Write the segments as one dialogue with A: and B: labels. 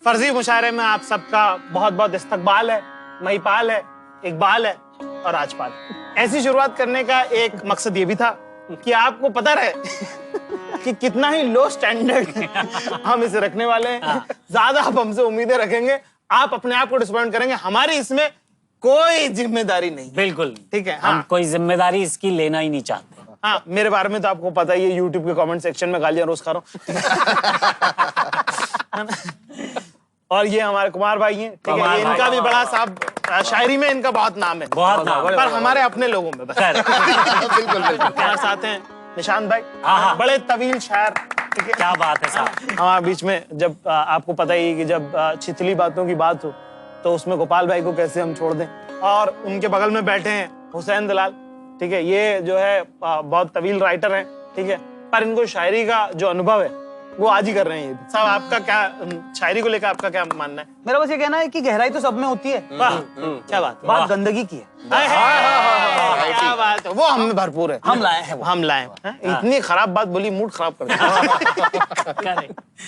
A: फर्जी मुशायरे में आप सबका बहुत बहुत इस्तकबाल है, महिपाल है, इकबाल है और आजपाल। ऐसी शुरुआत करने का एक मकसद ये भी था कि आपको पता रहे कि कितना ही लो स्टैंडर्ड हम इसे रखने वाले हैं। ज्यादा आप हमसे उम्मीदें रखेंगे, आप अपने आप को डिसअपॉइंट करेंगे। हमारी इसमें कोई जिम्मेदारी नहीं।
B: बिल्कुल
A: ठीक है।
B: हम कोई जिम्मेदारी इसकी लेना ही नहीं चाहते।
A: हाँ, मेरे बारे में तो आपको पता ही है, यूट्यूब के कमेंट सेक्शन में गालियां रोज खा रहा हूँ। और ये हमारे कुमार भाई हैं, ठीक है। इनका भी बड़ा साहब शायरी में इनका बहुत नाम है,
B: बहुत नाम,
A: पर हमारे अपने लोगों में बस।
C: बिल्कुल बिल्कुल।
A: हमारे साथ हैं निशांत भाई,
B: हाँ।
A: बड़े तवील शायर, ठीक है।
B: क्या बात है साहब।
A: हमारे बीच में जब आपको पता ही है कि जब छिछली बातों की बात हो तो उसमें गोपाल भाई को कैसे हम छोड़ दें। और उनके बगल में बैठे हैं हुसैन दलाल, ठीक है। ये जो है बहुत तवील राइटर हैं, ठीक है, पर इनको शायरी का जो अनुभव है वो आज ही कर रहे हैं। ये साहब, आपका क्या शायरी को लेकर आपका क्या मानना है?
D: मेरा बस ये कहना है कि गहराई तो सब में होती है।
A: वाह, क्या बात है।
D: बात गंदगी की है।
A: क्या बात है, वो हमें भरपूर है।
D: हम लाए हैं वो।
A: हम लाए हैं। इतनी खराब बात बोली, मूड खराब कर दिया।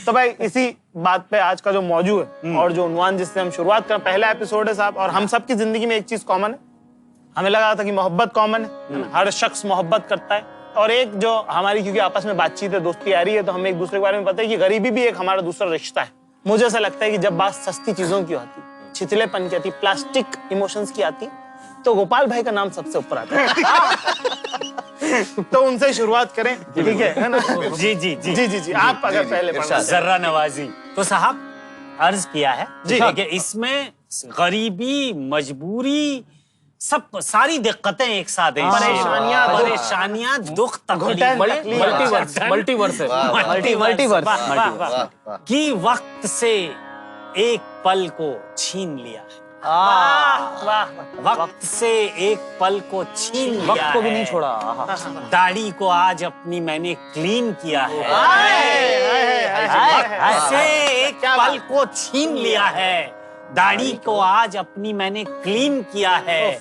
A: तो भाई इसी बात पे आज का जो मौजू है और जो उन्वान जिससे हम शुरुआत करें, पहला एपिसोड है साहब। और हम सबकी जिंदगी में एक चीज कॉमन है, हमें लगा था कि मोहब्बत कॉमन है, हर शख्स मोहब्बत करता है। और एक जो हमारी, क्योंकि आपस में बातचीत है, दोस्ती आ रही है, तो हमें एक दूसरे के बारे में पता है कि गरीबी भी एक हमारा दूसरा रिश्ता है। मुझे ऐसा लगता है कि जब बात सस्ती चीजों की आती, छिछलेपन की आती, प्लास्टिक इमोशंस की आती, तो गोपाल भाई का नाम सबसे ऊपर आता है। तो उनसे शुरुआत करें, ठीक है ना?
B: जी जी जी
A: जी जी जी, आप अगर पहले
B: जर्रा नवाजी। तो साहब अर्ज किया है
A: जी
B: कि इसमें गरीबी, मजबूरी, सब सारी दिक्कतें एक साथ हैं। परेशानियां, दुख, तकलीफ,
D: मल्टीवर्स
B: की वक्त से एक पल को छीन लिया है। वक्त से एक पल को छीन लिया,
D: वक्त को भी
B: है।
D: नहीं छोड़ा।
B: दाढ़ी को आज अपनी मैंने क्लीन किया है। से एक पल को छीन लिया है, दाढ़ी को आज अपनी मैंने क्लीन किया है।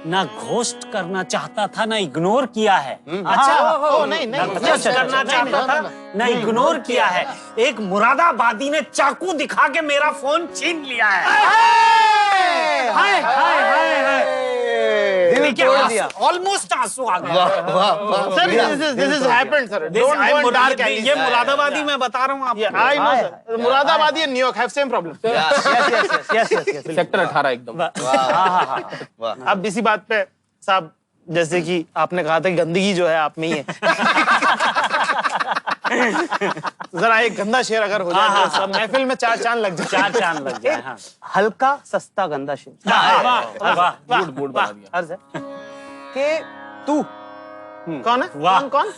B: ना घोस्ट करना चाहता था, ना इग्नोर किया है।
A: अच्छा, नहीं
B: ना घोस्ट करना चाहता था, ना इग्नोर किया है। एक मुरादाबादी ने चाकू दिखा के मेरा फोन छीन लिया है। हाय हाय हाय, दिल तोड़ दिया। ऑलमोस्ट आंसू आ गए।
A: Sir, this is happened, sir. Don't go in dark alleys.
B: ये मुरादाबादी मैं बता रहा हूँ आपको।
A: I know, sir. Moradabadi and New York have same problem.
D: Yes
C: sector 18 एकदम।
A: अब इसी बात पे साहब, जैसे कि आपने कहा था कि गंदगी जो है आप में ही है, जरा एक गंदा शेर अगर हो जाए तो सब महफिल में चार चांद लग जाए।
B: चार चांद लग जाए। हाँ।
D: हल्का सस्ता गंदा शेर।
B: वाह,
C: मूड बना दिया।
D: अर्ज है कि तू
A: कौन है?
B: वाह।
A: कौन?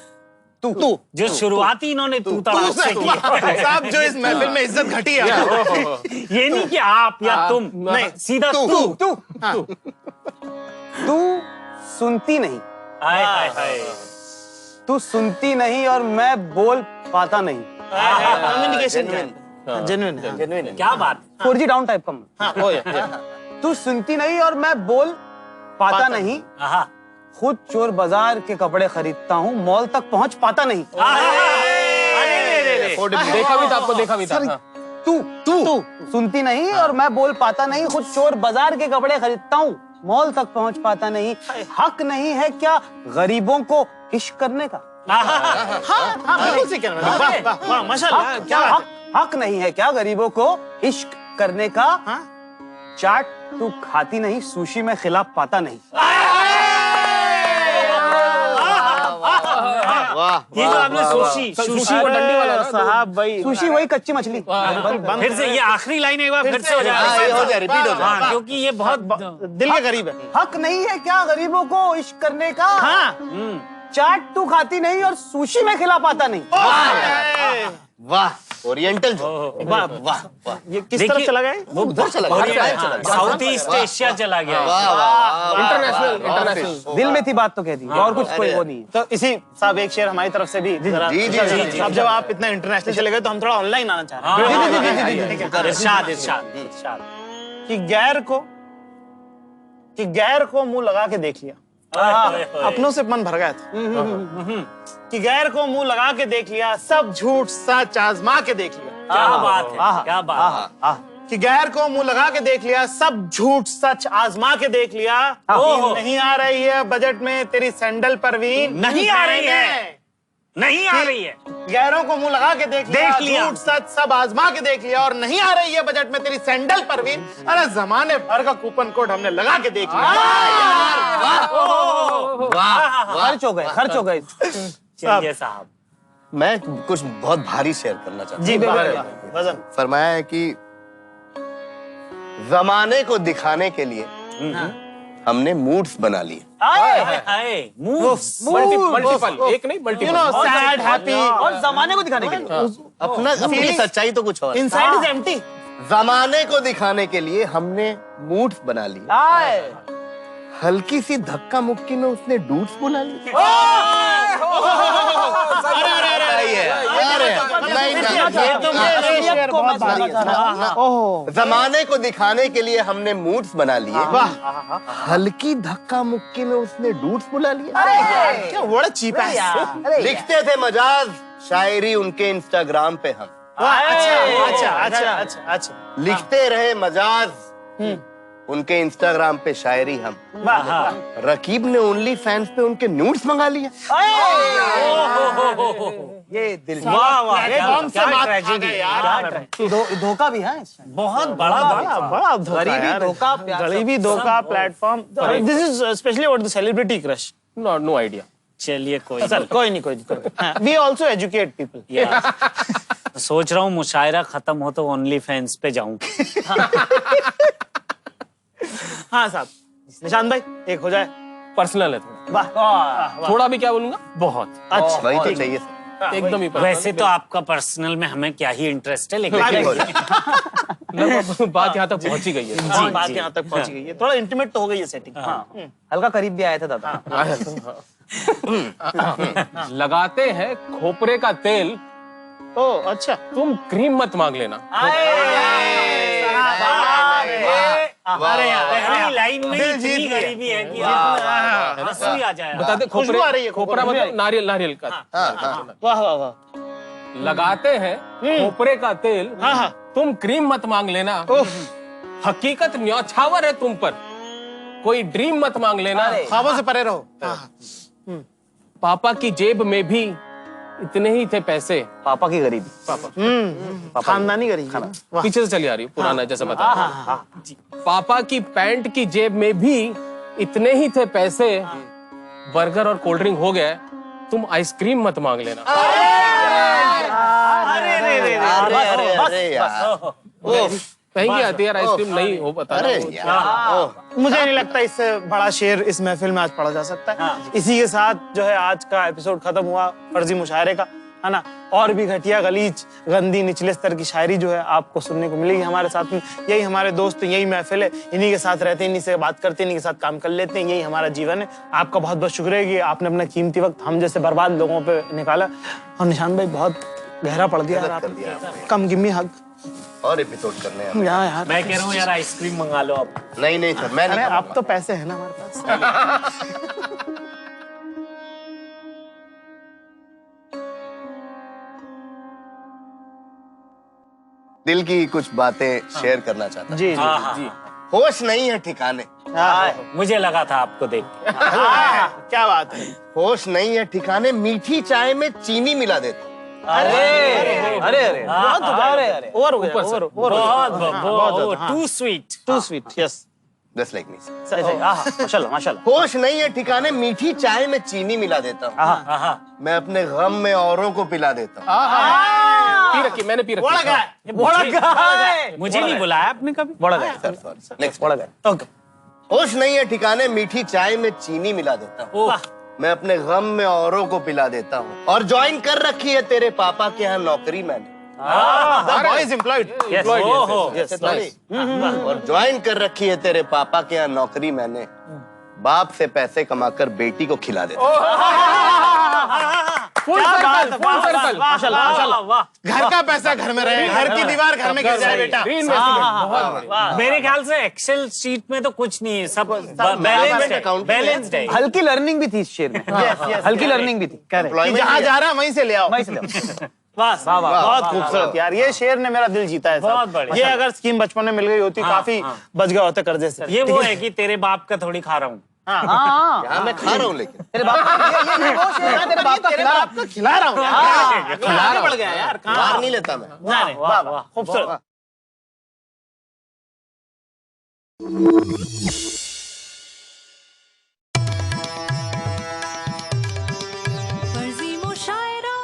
D: तू
B: जो शुरुआती इन्होंने तू तड़ाक से की।
A: साहब, जो इस महफिल में इज्जत घटी है,
B: ये नहीं कि आप या तुम, नहीं, सीधा तू।
D: तू सुनती नहीं।
B: हाय हाय हाय।
D: तू सुनती नहीं और मैं बोल पाता नहीं।
A: Communication genuine.
B: क्या बात।
D: 4G डाउन टाइप का।
A: हाँ, वो है।
D: तू सुनती नहीं और मैं बोल पाता नहीं।
B: आहा।
D: खुद चोर बाजार के कपड़े खरीदता हूँ, मॉल तक पहुँच पाता नहीं।
C: देखा भी था आपको, देखा भी था।
D: तू सुनती नहीं और मैं बोल पाता नहीं, खुद चोर बाजार के कपड़े खरीदता हूँ, मॉल तक पहुँच पाता नहीं। हक नहीं है क्या गरीबों को इश्क करने का?
A: हाँ, बिल्कुल सही कह रहे हैं। वाह, वाह, वाह, माशाल्लाह, क्या बात है।
D: हक नहीं है क्या गरीबों को इश्क करने का?
A: हाँ?
D: चाट तू खाती नहीं, सुशी में खिलाफ पाता नहीं।
B: ये जो आपने सुशी
C: वो डंडी वाला ना,
A: साहब भाई,
D: सुशी वही कच्ची मछली।
B: फिर से ये आखिरी लाइन एक बार फिर से हो जाए,
C: रिपीट हो
B: हाँ, क्योंकि ये बहुत
A: दिल के करीब है।
D: हक नहीं है क्या गरीबों को इश्क करने का?
A: हाँ,
D: चाट तू खाती नहीं और सुशी में खिला पाता नहीं।
C: वाह, ओरिएंटल जो।
A: वाह वाह वाह, ये किस तरफ चला गया?
B: वो
C: उधर चला गया।
B: साउथ ईस्ट एशिया चला गया।
C: इंटरनेशनल।
D: दिल में थी बात तो कह दी, और कुछ कोई वो नहीं है।
A: तो इसी साहब एक शेर हमारी तरफ से भी जरा।
C: जी।
A: अब जब आप इतना इंटरनेशनल चले गए तो हम थोड़ा ऑनलाइन आना चाह रहे हैं।
B: इरशाद इरशाद इरशाद।
A: कि गैर को मुंह लगा के देख लिया, अपनों से मन भर गया था। कि गैर को मुंह लगा के देख लिया, सब झूठ सच आजमा के देख लिया,
B: क्या बात है, क्या बात है।
A: कि गैर को मुंह लगा के देख लिया, सब झूठ सच आजमा के देख लिया।
B: ओहो।
A: नहीं आ रही है बजट में तेरी सैंडल परवीन,
B: नहीं आ रही है, नहीं आ रही है।
A: गैरों को मुंह लगा के देख लिया,
B: लिया।
A: झूठ सच सब आजमा के देख लिया और नहीं आ रही है बजट में तेरी सैंडल परवीन। अरे जमाने भर का कूपन कोड हमने लगा के देख लिया।
D: खर्च हो गए, खर्च हो गए।
B: चलिए साहब,
C: मैं कुछ बहुत भारी शेयर करना चाहता
A: जी
C: हूँ।
A: वजन
C: फरमाया है कि जमाने को दिखाने के लिए हमने मूड्स बना लिए।
E: मल्टीपल, एक नहीं
A: you
E: multiple.
A: No sad happy
D: और जमाने को दिखाने के लिए
C: अपना अपनी सच्चाई तो कुछ और है।
A: Inside is empty.
C: जमाने को दिखाने के लिए हमने मूड्स बना लिए।
D: आए।
C: हल्की सी धक्का मुक्की में उसने डूड्स बुला ली। जमाने को दिखाने के लिए हमने मूड्स बना लिए। हल्की धक्का मुक्की में उसने डूड्स बुला लिया।
A: क्या बड़ा चीप है।
C: लिखते थे मजाज शायरी उनके इंस्टाग्राम पे हम।
A: अच्छा।
C: लिखते रहे मजाज उनके इंस्टाग्राम पे शायरी हम। रकीब ने ओनली फैंस पे उनके न्यूड्स मंगा लिया।
D: ये दिल
B: वाह वाह,
A: ये कौन सा बात आ गई यार।
D: धोखा भी है इसमें।
B: बहुत बड़ा
A: बड़ा धोखा
D: गरीबी,
A: यार।
D: धोखा, प्यार,
A: गरीबी, धोखा, platform. This is specially about the celebrity crush.
E: No idea.
B: चलिए कोई
A: चल कोई नहीं। We also educate people.
B: नहीं। सोच रहा हूँ मुशायरा खत्म हो तो ओनली फैंस पे जाऊं।
A: हाँ साहब, निशांत भाई एक हो जाए।
E: पर्सनल है थोड़ा।
A: वाह
E: थोड़ा भी क्या बोलूंगा, बहुत
A: अच्छा
C: वही तो चाहिए।
E: एकदम ही personal।
B: वैसे तो आपका पर्सनल में हमें क्या ही इंटरेस्ट है, लेकिन
E: लगभग बात यहाँ तक पहुंच ही गई है।
A: जी बात यहाँ तक पहुंच गई है। थोड़ा इंटीमेट तो हो गई है सेटिंग।
D: हल्का करीब भी आए थे दादा।
E: लगाते हैं खोपरे का तेल,
A: ओ अच्छा।
E: तुम क्रीम मत मांग लेना।
B: अरे यार, पहली लाइन में
A: दिल जीत
B: इतनी
A: लिया।
B: गरीबी है कि हंसी आ जाए।
E: बता दे
A: खुशबू आ रही है,
E: खोपरा
A: खोपरा
E: मतलब नारियल का।
A: वाह वाह वाह।
E: लगाते हैं खोपरे का तेल,
A: हाँ।
E: तुम क्रीम मत मांग लेना। हकीकत न्यौछावर है तुम पर, कोई ड्रीम मत मांग लेना।
A: ख्वाबों से परे रहो।
E: पापा की जेब में भी इतने ही थे पैसे।
D: पापा की गरीबी।
A: खानदानी गरीबी। वाह।
E: पीछे से चली आ रही है, पुराना जैसा बता। पापा की पैंट की जेब में भी इतने ही थे पैसे। बर्गर और कोल्ड ड्रिंक हो गया, तुम आइसक्रीम मत मांग लेना। महंगी आती है यार आइसक्रीम, नहीं हो पता।
C: अरे यार,
A: मुझे नहीं लगता इससे बड़ा शेर इस महफिल में आज पढ़ा जा सकता है। इसी के साथ जो है आज का एपिसोड खत्म हुआ फर्जी मुशायरे का, है ना। और भी घटिया, गलीज, गंदी, निचले स्तर की शायरी जो है आपको सुनने को मिलेगी हमारे साथ में। यही हमारे दोस्त, यही महफिल है, इन्हीं के साथ रहते हैं, इन्हीं से बात करते हैं, इन्हीं के साथ काम कर लेते हैं। यही हमारा जीवन है। आपका बहुत बहुत शुक्रिया कि आपने अपना कीमती वक्त हम जैसे बर्बाद लोगों पे निकाला। और निशान भाई बहुत गहरा पड़ गया यार आपने। कम गिव मी हग।
C: और एपिसोड करने हैं।
A: यार
B: मैं कह रहा हूँ यार आइसक्रीम मंगा लो अब।
C: नहीं सर, मैं
A: अरे
C: नहीं।
A: अब तो पैसे हैं ना हमारे पास।
C: दिल की कुछ बातें शेयर करना चाहता
A: जी
B: हाँ,
A: जी
B: हाँ,
C: होश नहीं है ठिकाने।
B: मुझे लगा था आपको देख के।
A: क्या बात है।
C: होश नहीं है ठिकाने, मीठी चाय में चीनी मिला देता।
D: अरे
A: ओवर हो गया, ओवर
B: बहुत too sweet.
A: Too sweet. Yes
C: just like me.
D: सही सही। माशाल्लाह माशाल्लाह।
C: होश नहीं है ठिकाने, मीठी चाय में चीनी मिला देता हूँ। मैं अपने गम में औरों को पिला देता हूँ।
E: पी रखी, मैंने पी रखी।
A: बड़ा गया।
B: मुझे नहीं बुलाया आपने कभी।
D: बड़ा गया।
C: Sir next.
D: बड़ा गया।
A: ओके।
C: होश नहीं है ठिकाने, मीठी चाय में चीनी मिला देता हूँ। मैं अपने गम में औरों को पिला देता हूँ। और ज्वाइन कर रखी है तेरे पापा के यहाँ नौकरी मैंने।
A: The boy is employed.
C: और ज्वाइन कर रखी है तेरे पापा के यहाँ नौकरी मैंने। बाप से पैसे कमाकर बेटी को खिला देता हूँ।
E: Full circle.
A: माशाल्लाह माशाल्लाह। घर का पैसा घर में रहे, घर की दीवार घर में गिर जाए बेटा।
B: मेरे ख्याल से एक्सेल शीट में तो कुछ नहीं है, सब
C: account में
B: बैलेंस्ड है।
D: हल्की लर्निंग भी थी इस शेर में। हल्की लर्निंग भी थी।
A: कि जहाँ जा रहा है वहीं से ले आओ।
D: वहीं से ले आओ।
B: बस
A: बहुत खूबसूरत यार, ये शेर ने मेरा दिल जीता है साहब।
B: बहुत बढ़िया।
A: ये अगर स्कीम बचपन में मिल गई होती काफी बच गया होता कर्जे से।
B: ये वो है कि तेरे बाप का थोड़ी खा रहा हूँ।
D: हाँ
C: यार मैं खा रहा हूँ लेकिन
D: तेरे बाप ये वो शेर है, तेरे बाप का खिला रहा हूं।
A: खिला रहा हूँ यार, आगे बढ़ गया यार, कहाँ
C: मार नहीं लेता मैं।
B: नहीं, वाह वाह
A: खूबसूरत।
F: फर्जी मुशायरा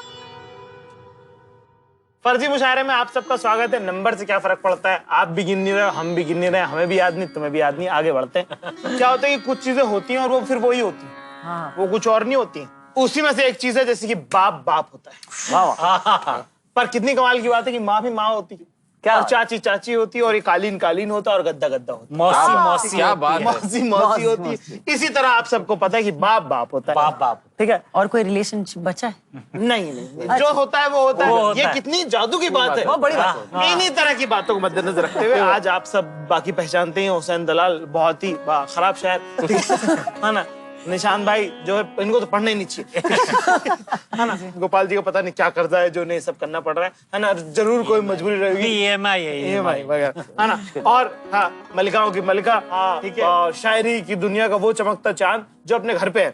A: फर्जी मुशायरे में आप सबका स्वागत है। नंबर से क्या फर्क पड़ता है, आप भी गिन नहीं रहे, हम भी गिन नहीं रहे, हमें भी याद नहीं, तुम्हें भी याद नहीं, आगे बढ़ते हैं। क्या होता है कि कुछ चीजें होती हैं और वो फिर वही होती हैं, वो कुछ और नहीं होती हैं। उसी में से एक चीज है जैसे कि बाप बाप होता है। वाह वाह। पर कितनी कमाल की बात है कि माँ भी माँ होती है, क्या चाची चाची होती है, और ये कालीन कालीन होता है, और गद्दा गद्दा होता है।
B: मौसी मौसी
E: क्या बात है।
A: मौसी मौसी होती है। इसी तरह आप सबको पता है कि बाप बाप होता है।
B: बाप बाप।
A: ठीक है।
F: और कोई रिलेशनशिप बचा है?
A: नहीं, जो होता है वो होता
B: वो
A: है।
B: होता
A: ये
B: है।
A: कितनी जादू की बात है।
D: बहुत बड़ी बात है।
A: इन्हीं तरह की बातों को मद्देनजर रखते हुए आज आप सब बाकी पहचानते हैं हुसैन दलाल, बहुत ही खराब शायर, है ना। निशान भाई जो है, इनको तो पढ़ना ही नहीं चाहिए, है ना। गोपाल जी को पता नहीं क्या कर्जा है जो नहीं सब करना पड़ रहा है ना। जरूर कोई मजबूरी रहेगी,
B: EMI है
A: EMI वगैरह, है ना। और हाँ, मलिकाओं की मलिका, ठीक है, और शायरी की दुनिया का वो चमकता चांद जो अपने घर पे है।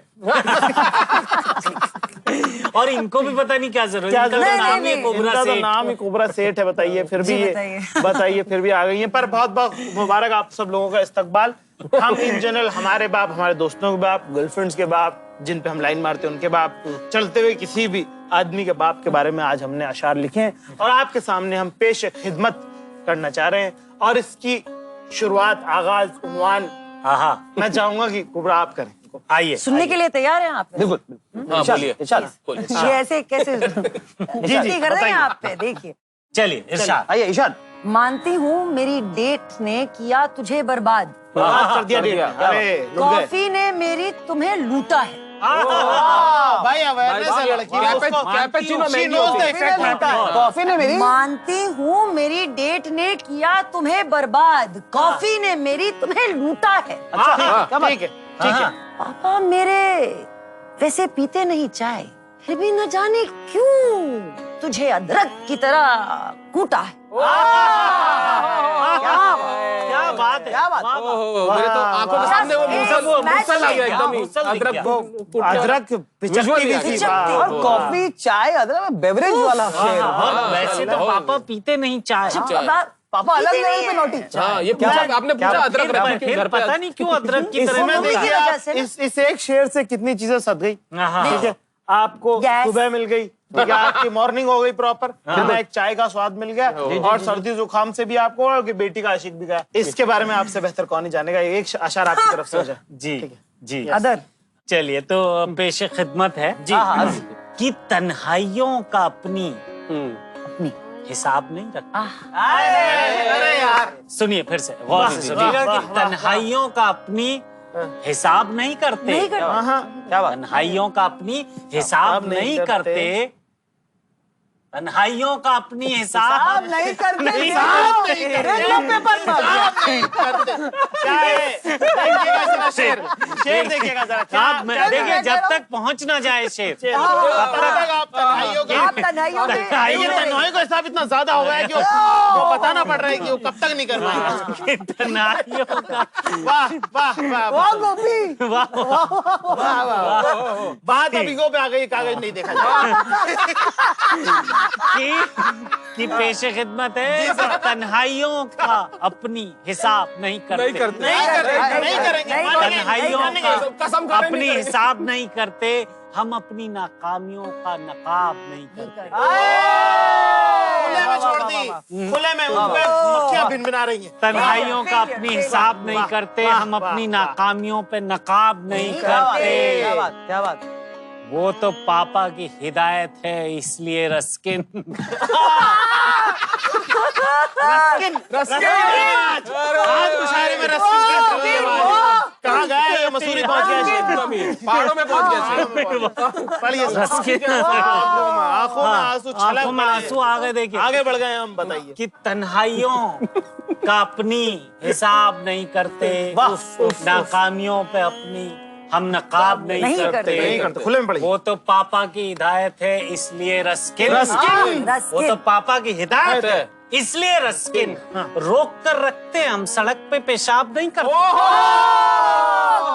B: और इनको भी पता नहीं क्या जरूरत है, इनका तो
F: नहीं,
B: नाम ही
F: नहीं,
B: है कोबरा
A: इनका तो
B: सेठ।
A: नाम ही कोबरा सेठ है, बताइए फिर भी
F: जी,
A: ये
F: बताइए।
A: बताइए फिर भी आ गई है। पर बहुत बहुत मुबारक आप सब लोगों का इस्तकबाल। हम इन जनरल, हमारे बाप, हमारे दोस्तों के बाप, गर्लफ्रेंड्स के बाप, जिन पे हम लाइन मारते हैं उनके बाप, चलते हुए किसी भी आदमी के बाप के बारे में आज हमने अशार लिखे हैं और आपके सामने हम पेश खिदमत करना चाह रहे हैं। और इसकी शुरुआत, आगाज, उन्वान मैं चाहूंगा कि कुबरा आप करें।
B: आइए
F: सुनने के लिए तैयार हैं आप?
A: बिल्कुल।
E: हाँ बोलिए
D: चल
F: ये ऐसे कैसे
A: जी,
F: छुट्टी कर देंगे
A: बताइए।
F: आप पे? देखिए,
B: चलिए इरशाद।
D: आइए इशाद।
F: मानती हूँ मेरी डेट ने किया तुझे बर्बाद,
A: माफ कर दिया डेट। अरे लुट गए।
F: कॉफी ने मेरी तुम्हें लूटा है,
A: भाई अवेयरनेस है लड़की में, उसको
E: कैपेचिनो
A: she
E: महंगी
A: knows
E: होती
A: the
E: है।
A: effect होता है।
D: कॉफी ने मेरी
F: मानती हूँ मेरी डेट ने किया तुम्हें बर्बाद, कॉफी ने मेरी तुम्हें लूटा है।
A: ठीक है, ठीक है।
F: पापा मेरे वैसे पीते नहीं चाय, फिर भी न जाने क्यों तुझे अदरक की तरह कूटा है।
B: क्या बात है,
D: क्या बात?
B: वाह, वाह।
E: ओहो, मेरे तो आंखों के सामने वो मूसल आ गया एकदम ही।
B: मूसल दिख
E: अदरक
B: गया।
E: को
A: अदरक पिचकती भी थी। वाह।
D: और कॉफी चाय अदरक बेवरेज वाला शेर।
B: और वैसे तो पापा पीते नहीं चाय।
D: पापा अलग लेवल पे नोटी।
E: हाँ, ये पूछा आपने पूछा अदरक रखी क्यों
B: फिर
E: घर पे?
B: पता नहीं क्यों अदरक की तरह
A: इसमें
F: मम्मी की
A: देखिए
F: वजह
A: आप,
F: से ना।
A: इस एक शेर से कितनी चीजें सद गई।
B: हाँ।
A: ठीक है, आपको
F: Yes.
A: सुबह मिल गई, ठीक है, आपकी मॉर्निंग हो गई प्रॉपर, फिर में एक चाय का स्वाद मिल गया, और सर्दी जुकाम से भी आपको, और कि बेटी का आशिक भी गया। इसके बारे में आपसे बेहतर कौन ही जानेगा। एक अशार आपकी तरफ से हो जाए।
B: जी जी।
F: अदर
B: चलिए तो पेश खिदमत है जी कि तन्हाइयों का अपनी हिसाब नहीं रखता।
A: अरे यार,
B: सुनिए फिर से गौर से सुनिएगा कि तन्हाइयों का अपनी हिसाब नहीं करते।
F: नहीं करते।
D: क्या बात?
B: तन्हाइयों का अपनी हिसाब नहीं करते। तन्हाइयों का अपनी हिसाब
D: नहीं करते।
A: हिसाब नहीं करते।
D: रेडियो पेपर पर।
A: क्या है? देखिएगा जरा शेर, शेर देखिएगा जरा क्या।
B: आप देखिए जब तक पहुंच ना जाए शेर।
A: तब तक आप तन्हाइयों के
F: आप तन्हाइयों में
A: ये तन्हाइयों का हिसाब इतना ज्यादा हो गया है कि वो बताना पड़ रहा है कि वो कब तक नहीं कर पाएगा।
B: तन्हाइयों का
A: वाह वाह वाह
D: वाह गोपी।
A: बात अब ईगो पे आ गई, कागज नहीं देखा जाए।
B: कि पेशे खिदमत है तन्हाइयों का अपनी हिसाब नहीं करते।
E: नहीं करते।
A: नहीं करेंगे, नहीं करेंगे,
F: नहीं
A: मानेंगे,
B: तन्हाइयों
A: नहीं
B: का
A: करेंगे।
E: कसम खा रहे
B: अपनी
E: नहीं
B: हिसाब नहीं करते। हम अपनी नाकामियों का नकाब नहीं करते।
A: खुले में छोड़ दी, खुले में उनपे मक्खियां भिनभिना रही हैं।
B: तन्हाइयों का अपनी हिसाब नहीं करते। हम अपनी नाकामियों पे नकाब नहीं करते।
D: क्या बात? क्या बात?
B: वो तो पापा की हिदायत है, इसलिए रस्किन।
A: आज मुशायरे में रस्किन कहाँ गया? ये मसूरी पहुंच गया शेर।
E: पहाड़ों में पहुंच गए।
A: पढ़िए आंखों में आंसू छलक
B: आंखों में
A: पड़े।
B: आंसू आ गए। देखिए
A: आगे बढ़ गए हम, बताइए।
B: कि तन्हाइयों का अपनी हिसाब नहीं करते।
A: वाह, उफ,
B: नाकामियों पे अपनी हम नकाब नहीं
F: नहीं
B: करते।
F: करते।
A: नहीं करते, खुले में पढ़िए।
B: वो तो पापा की हिदायत है इसलिए रस्किन।
F: रस्किन।
B: वो तो पापा की हिदायत है इसलिए रस्किन। रोक कर रखते हैं, हम सड़क पे पेशाब नहीं करते।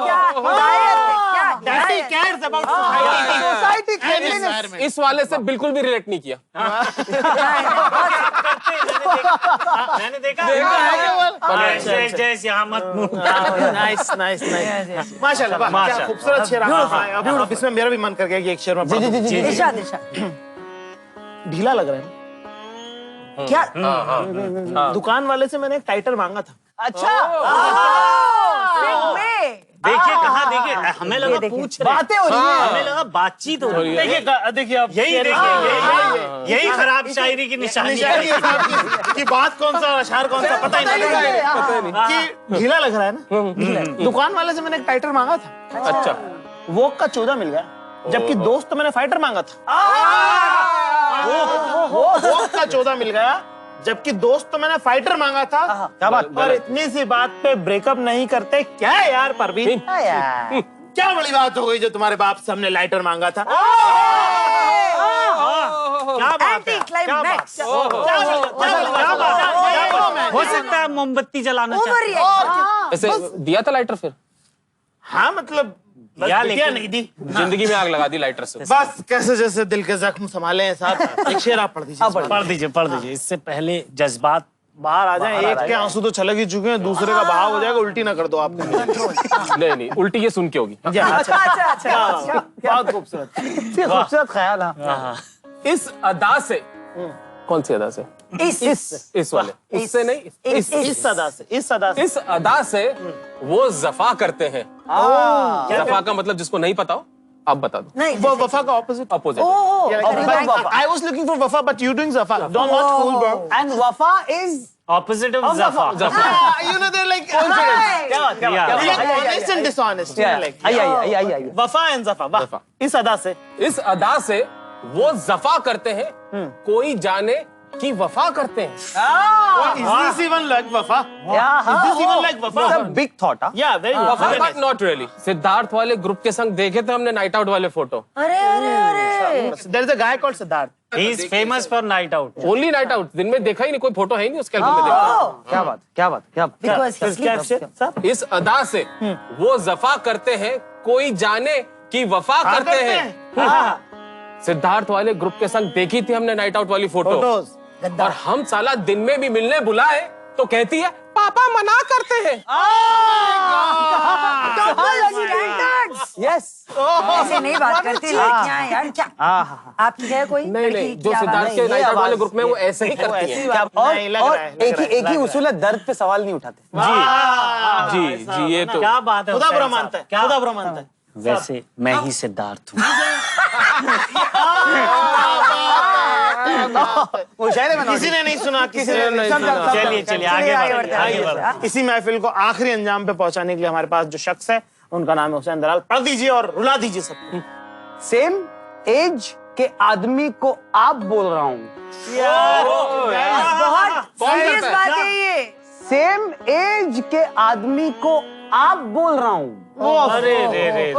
F: क्या हिदायत है, क्या
A: Daddy
F: हिदायत?
A: cares about society.
D: Society cleanliness.
E: इस वाले से बिल्कुल भी रिलेट नहीं किया।
B: मैंने देखा जय जय यहाँ मत मुड़।
A: नाइस नाइस नाइस माशाल्लाह वाह, क्या
B: माशाल्लाह।
A: खूबसूरत शेर आपने सुनाया। अब इसमें मेरा भी मन कर गया कि एक शेर में पढ़ दूं।
F: दिशा दिशा
A: ढीला लग रहा है
F: क्या
A: दुकान वाले से मैंने एक टाइटर मांगा था।
B: देखिए कहाँ, देखिए हमें लगा
F: देखिए।
B: पूछ रहे हैं।
D: बातें हो रही हैं।
B: हमें लगा बातचीत हो रही है।
A: देखिए देखिए अब
B: यही देखिए यही खराब शायरी की निशानी है।
A: कि बात कौन सा और अशार कौन सा पता ही नहीं लगा कि ढीला लग रहा है ना। दुकान वाले से मैंने एक टाइटर मांगा था,
E: अच्छा,
A: वोक का 14 मिल गया, जबकि दोस्त तो मैंने फाइटर मांगा था। वोक का 14 मिल गया, जबकि दोस्त तो मैंने फाइटर मांगा था।
D: क्या बात?
A: पर इतनी सी बात पे ब्रेकअप नहीं करते क्या है यार परवीन? क्या बड़ी बात हो गई जो तुम्हारे बाप से हमने लाइटर मांगा था? क्या बात है?
F: एंटी क्लाइमैक्स
B: हो सकता है मोमबत्ती जलाना चाहते हैं।
F: ओवर
E: ऐसे दिया था लाइटर फिर?
A: हाँ मतलब बस
B: या
A: बिटिया
B: लेकिन-
A: नहीं दी।
E: जिंदगी में आग लगा दी लाइटर से।
A: बस कैसे जैसे दिल के जख्म संभाले हैं साहब। एक शेर आप पढ़ दीजिए।
B: पढ़ दीजिए इससे पहले जज्बात
A: बाहर आ जाए, एक के आंसू तो छलक ही चुके हैं, दूसरे का बहाव हो जाएगा, उल्टी ना कर दो आप।
E: नहीं नहीं, उल्टी ये सुन के होगी।
A: बहुत खूबसूरत।
D: खूबसूरत ख्याल। हाँ।
E: इस अदा से, कौन सी अदा से? इस वाले, इससे नहीं,
A: इस सदा से, इस सदा से।
E: इस अदा से वो जफा करते हैं। जफा का मतलब जिसको नहीं पता हो आप बता दो।
F: नहीं
A: वो वफा का opposite.
E: Opposite.
A: I was looking for wafa, but you doing zafa. Don't watch Fool, bro.
D: And Wafa is
B: opposite of जफा।
A: You know they're like क्या बात, क्या बात,
B: Yeah.
A: like honest and dishonest. You know, like
D: आई।
A: वफा and zafa. वाह, इस अदा से।
E: इस अदा से वो जफा करते हैं, कोई जाने कि वफा करते हैं।
A: Is this even like wafa? Is this even like wafa?
D: Big thought.
A: Yeah, very
E: वफा
A: nice.
E: But not really. Siddharth वाले ग्रुप के संग देखे थे हमने नाइट आउट वाले फोटो।
F: अरे अरे अरे
A: There is a guy called Siddharth.
B: He is famous for night out.
E: Only night out, दिन में देखा ही नहीं, कोई फोटो है ही नहीं उसके एल्बम में देखा।
D: क्या बात, क्या बात, क्या बात।
F: बिकॉज
A: क्या शेर साहब?
E: इस अदा से वो जफा करते हैं, कोई जाने कि वफा करते हैं। सिद्धार्थ वाले ग्रुप के संग देखी थी हमने नाइट आउट वाली फोटो,
A: Photos.
E: और हम साला दिन में भी मिलने बुलाए तो कहती है पापा मना करते हैं।
D: यस।
F: ऐसे नहीं बात करती लड़कियां यार। क्या आपकी है कोई
E: नहीं
F: लड़की?
E: नहीं, जो
F: क्या बात
E: सिद्धार्थ
F: है?
E: के नाइट आउट वाले
D: आवाज-
E: ग्रुप में वो ऐसे ही करती हैं।
A: नहीं, लग
D: और
A: रहा है, लग रहा है,
D: एक ही
A: लग
D: उसूल है, दर्द पे सवाल नहीं उठाते।
E: जी जी, ये तो
B: क्या बात है
A: खुदा
B: हुसैन
A: बुरा
B: साहब?
A: मानता है, खुदा बुरा मानता है।
B: वैसे मैं ही सिद्धार्थ हूँ।
D: मुशायरे में
A: किसी ने नहीं सुना, किसी ने नहीं सुना।
B: चलिए चलिए आगे बढ़ते हैं, आगे बढ़ते हैं।
A: इसी महफिल को आखिरी अंजाम पे पहुंचाने के लिए हमारे पास जो शख्स है उनका नाम है हुसैन दलाल। पढ़ दीजिए और रुला दीजिए सबको।
D: सेम एज के आदमी को आप बोल रहा हूँ।
F: बहुत सीरियस बात है ये।
D: सेम एज के आदमी को आप बोल रहा हूँ।
B: अरे रे रे रे।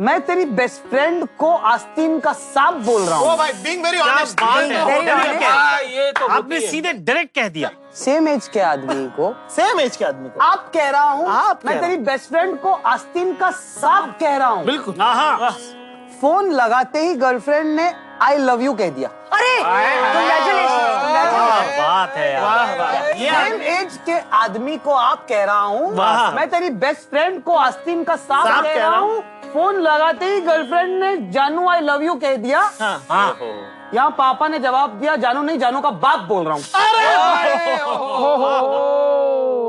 D: मैं तेरी बेस्ट फ्रेंड को आस्तीन का सांप बोल रहा
A: ओ
D: हूँ।
A: भाई, being very honest,
F: Very honest.
E: ये तो
B: आपने सीधे डायरेक्ट कह दिया।
D: सेम एज के आदमी को
A: सेम एज के आदमी को
D: आप कह रहा हूँ।
A: आप कह
D: मैं
A: रहा
D: तेरी बेस्ट फ्रेंड को आस्तीन का सांप कह रहा हूँ।
A: बिल्कुल।
D: फोन लगाते ही गर्लफ्रेंड ने आई लव यू कह दिया।
F: अरे congratulations.
B: बात है यार।
D: सेम एज के आदमी को आप कह रहा हूँ। मैं तेरी बेस्ट फ्रेंड को आस्तीन का सांप कह रहा हूँ। फोन लगाते ही गर्लफ्रेंड ने जानू आई लव यू कह दिया।
B: हाँ
D: यहाँ पापा ने जवाब दिया जानू नहीं, जानू का बाप बोल रहा हूँ।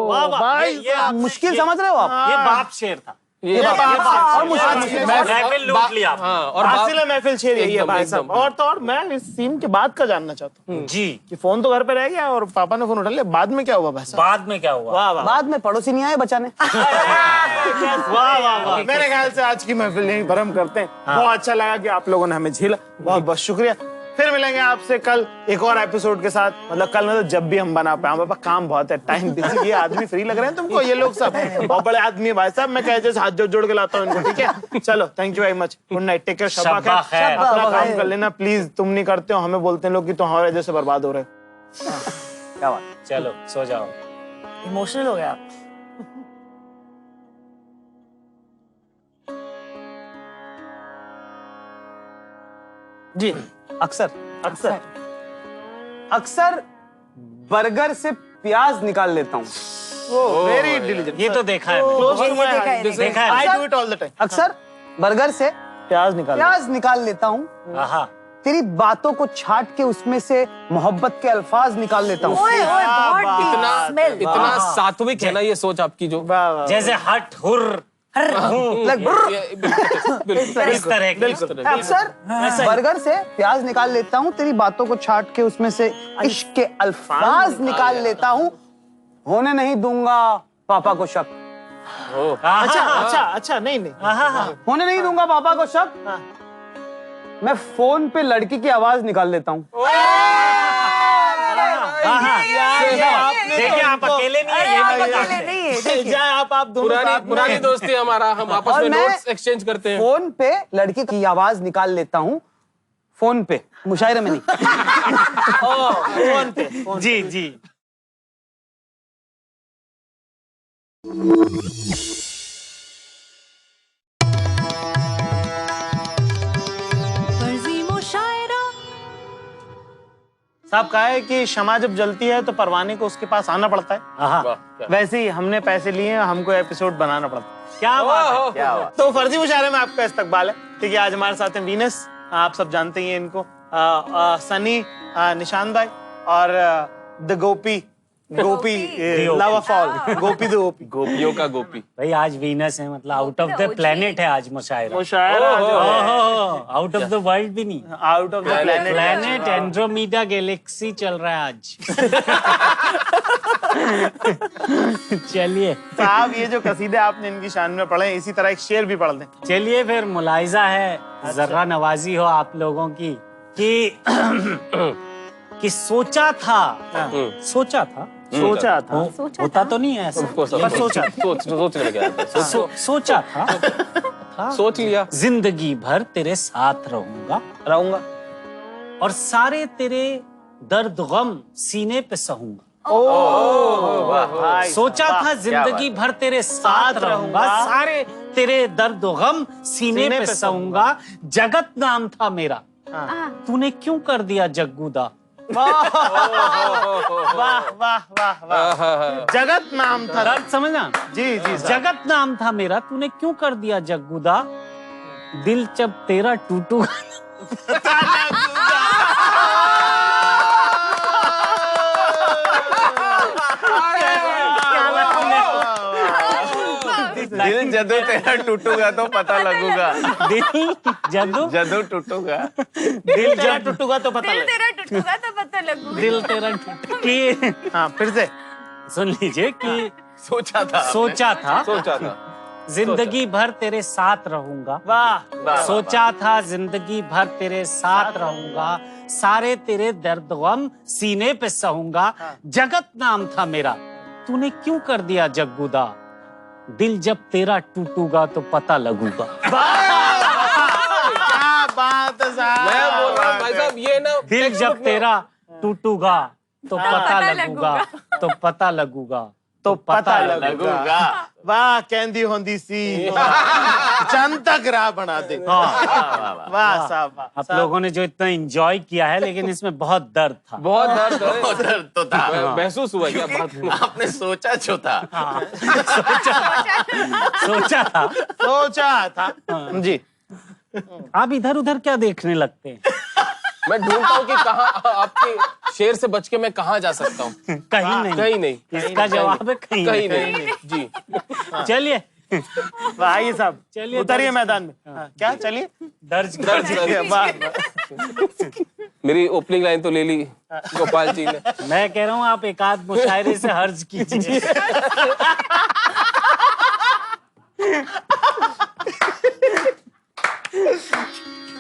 B: वाह वाह, ये
D: मुश्किल समझ रहे हो आप?
B: ये बाप शेर था।
E: ये
D: और मुश्किल
B: महफिल लूट लिया।
E: हाँ, और
A: हासिल महफिल शेर यही है
E: एकदम,
A: भाई साहब।
E: एकदम।
A: और तो और मैं इस सीन के बाद का जानना चाहता हूँ
B: जी,
A: कि फोन तो घर पे रह गया और पापा ने फोन उठा लिया, बाद में क्या हुआ भाई साहब?
B: बाद में क्या हुआ?
A: वाह वाह
D: बाद में पड़ोसी नहीं आए बचाने।
B: वाह वाह वाह।
A: मेरे ख्याल से आज की महफिल यहीं पर हम करते हैं। बहुत अच्छा लगा कि आप लोगों ने हमें झेला, बहुत बहुत शुक्रिया। फिर मिलेंगे आपसे कल एक और एपिसोड के साथ। मतलब कल मतलब जब भी हम बना पाए, हमारे पास काम बहुत है, टाइम बिजी। ये आदमी फ्री लग रहे हैं तुमको? ये लोग सब बहुत बड़े आदमी है भाई साहब। मैं कह जैसे हाथ जोड़ जोड़ के लाता हूँ इनको, ठीक है? चलो, thank you very much, good night, take care, शब्बा खैर। अपना काम कर लेना प्लीज। तुम नहीं करते हो, हमें बोलते हैं लोग कि तुम हमारे वजह से बर्बाद हो रहे हो।
D: क्या बात।
B: चलो सो जाओ।
F: इमोशनल हो गया आप।
A: जी
D: अक्सर
A: अक्सर
D: अक्सर बर्गर से प्याज निकाल लेता हूँ।
A: Very diligent.
B: ये तो देखा है
A: Close to my
F: देखा है,
A: heart.
B: देखा है।
A: I do it all the time.
D: अक्सर बर्गर से
A: प्याज
D: निकाल लेता हूँ।
B: आहा,
D: तेरी बातों को छाट के उसमें से मोहब्बत के अल्फाज निकाल लेता हूँ।
F: ओए ओए बहुत
E: इतना
F: स्मेल।
E: इतना सात्विक है ना ये सोच आपकी जो
B: जैसे हट हुर इस तरह की।
D: अक्सर बर्गर से प्याज निकाल लेता हूँ, तेरी बातों को छाट के उसमें से इश्क के अल्फाज निकाल लेता हूँ। होने नहीं दूंगा पापा को शक।
A: अच्छा नहीं
D: होने नहीं दूंगा पापा को शक। मैं फोन पे लड़की की आवाज निकाल लेता हूँ।
B: देखिए आप अकेले नहीं है, ये भी बता
F: अकेले नहीं है, देखिए।
A: आप दोनों
E: पुरानी दोस्ती हमारा, हम आपस
D: और
E: में
D: मैं
E: नोट्स एक्सचेंज करते हैं।
D: फोन पे लड़की की आवाज निकाल लेता हूँ। फोन पे, मुशायरे में नहीं।
A: फोन पे।
B: जी जी।
G: फर्जी मुशायरा।
A: साहब कहा है कि शमा जब जलती है तो परवाने को उसके पास आना पड़ता है।
B: आहा,
A: वैसे ही हमने पैसे लिए, हमको एपिसोड बनाना पड़ता है।
B: क्या बात है।
A: तो फर्जी मुशायरे में आपका इस्तकबाल है। ठीक है, आज हमारे साथ हैं वीनस, आप सब जानते ही हैं इनको, सनी, निशान भाई और the Gopi love of all, Gopi the Gopi.
E: गोपियों का गोपी।
B: भाई आज वीनस है, मतलब आउट ऑफ द प्लेनेट है आज मुशायरा।
A: मुशायरा
B: आउट ऑफ द वर्ल्ड भी नहीं,
A: out of the planet.
B: Planet Andromeda galaxy चल रहा है आज। चलिए
A: साहब ये जो कसीदे आपने इनकी शान में पढ़े, इसी तरह एक शेर भी पढ़ दें।
B: चलिए फिर मुलाहिजा है, जर्रा नवाजी हो आप लोगों की कि सोचा था होता तो नहीं है ऐसा, पर
E: सोचने में क्या आता है?
B: सोचा था
E: सोच लिया।
B: जिंदगी भर तेरे साथ रहूंगा और सारे तेरे दर्द गम सीने पे सहूंगा। सोचा था जिंदगी भर तेरे साथ रहूंगा, सारे तेरे दर्द गम सीने पे सहूंगा। जगत नाम था मेरा, तूने क्यों कर दिया जग्गूदा।
A: वाह वाह वाह वाह। जगत नाम था।
B: दर्द समझना।
A: जी जी साहब।
B: जगत नाम था मेरा, तूने क्यों कर दिया जग्गूदा। दिल जब तेरा टूटू
C: दिल जदू तेरा टूटूगा तो पता लगूगा।
B: दिल
C: जदू टूटूगा।
B: दिल जब
A: टूटूगा तो पता
G: दिल
A: लगे।
G: तेरा टूटूगा तो पता लगूगा।
B: दिल तेरा टूटू।
A: हाँ फिर से
B: सुन लीजिए कि
C: सोचा था
B: जिंदगी भर तेरे साथ रहूंगा।
A: वाह।
B: सोचा था जिंदगी भर तेरे साथ रहूंगा, सारे तेरे दर्द गम सीने पे सहूंगा। जगत नाम था मेरा, तूने क्यों कर दिया जग्गूदा। दिल जब तेरा टूटूगा तो पता लगूगा।
A: क्या बात है साहब।
E: मैं बोल रहा हूँ भाई साहब, ये ना
B: दिल जब तेरा टूटूगा तो पता लगूगा, तो पता लगूगा,
A: तो पता लगूगा। वाह कहंदी होंदी सी चंद तक राह बना दे। वाह साहब वाह।
B: आप लोगों ने जो इतना एंजॉय किया है, लेकिन इसमें बहुत दर्द था।
E: बहुत दर्द
C: तो था।
E: महसूस हुआ क्या बात?
C: आपने सोचा जो था।
B: सोचा था
A: जी।
B: आप इधर उधर क्या देखने लगते हैं?
E: मैं ढूंढता हूँ कि कहाँ आपके शेर से बच के मैं कहाँ जा सकता हूँ।
B: कहीं नहीं। इसका जवाब है कहीं
E: नहीं। जी
B: चलिए
A: आइए साहब,
B: चलिए
A: उतरिए मैदान में। क्या चलिए
B: दर्ज
A: वाह।
E: मेरी ओपनिंग लाइन तो ले ली गोपाल जी ने।
B: मैं कह रहा हूँ आप एक आध मुशायरे से हर्ज कीजिए।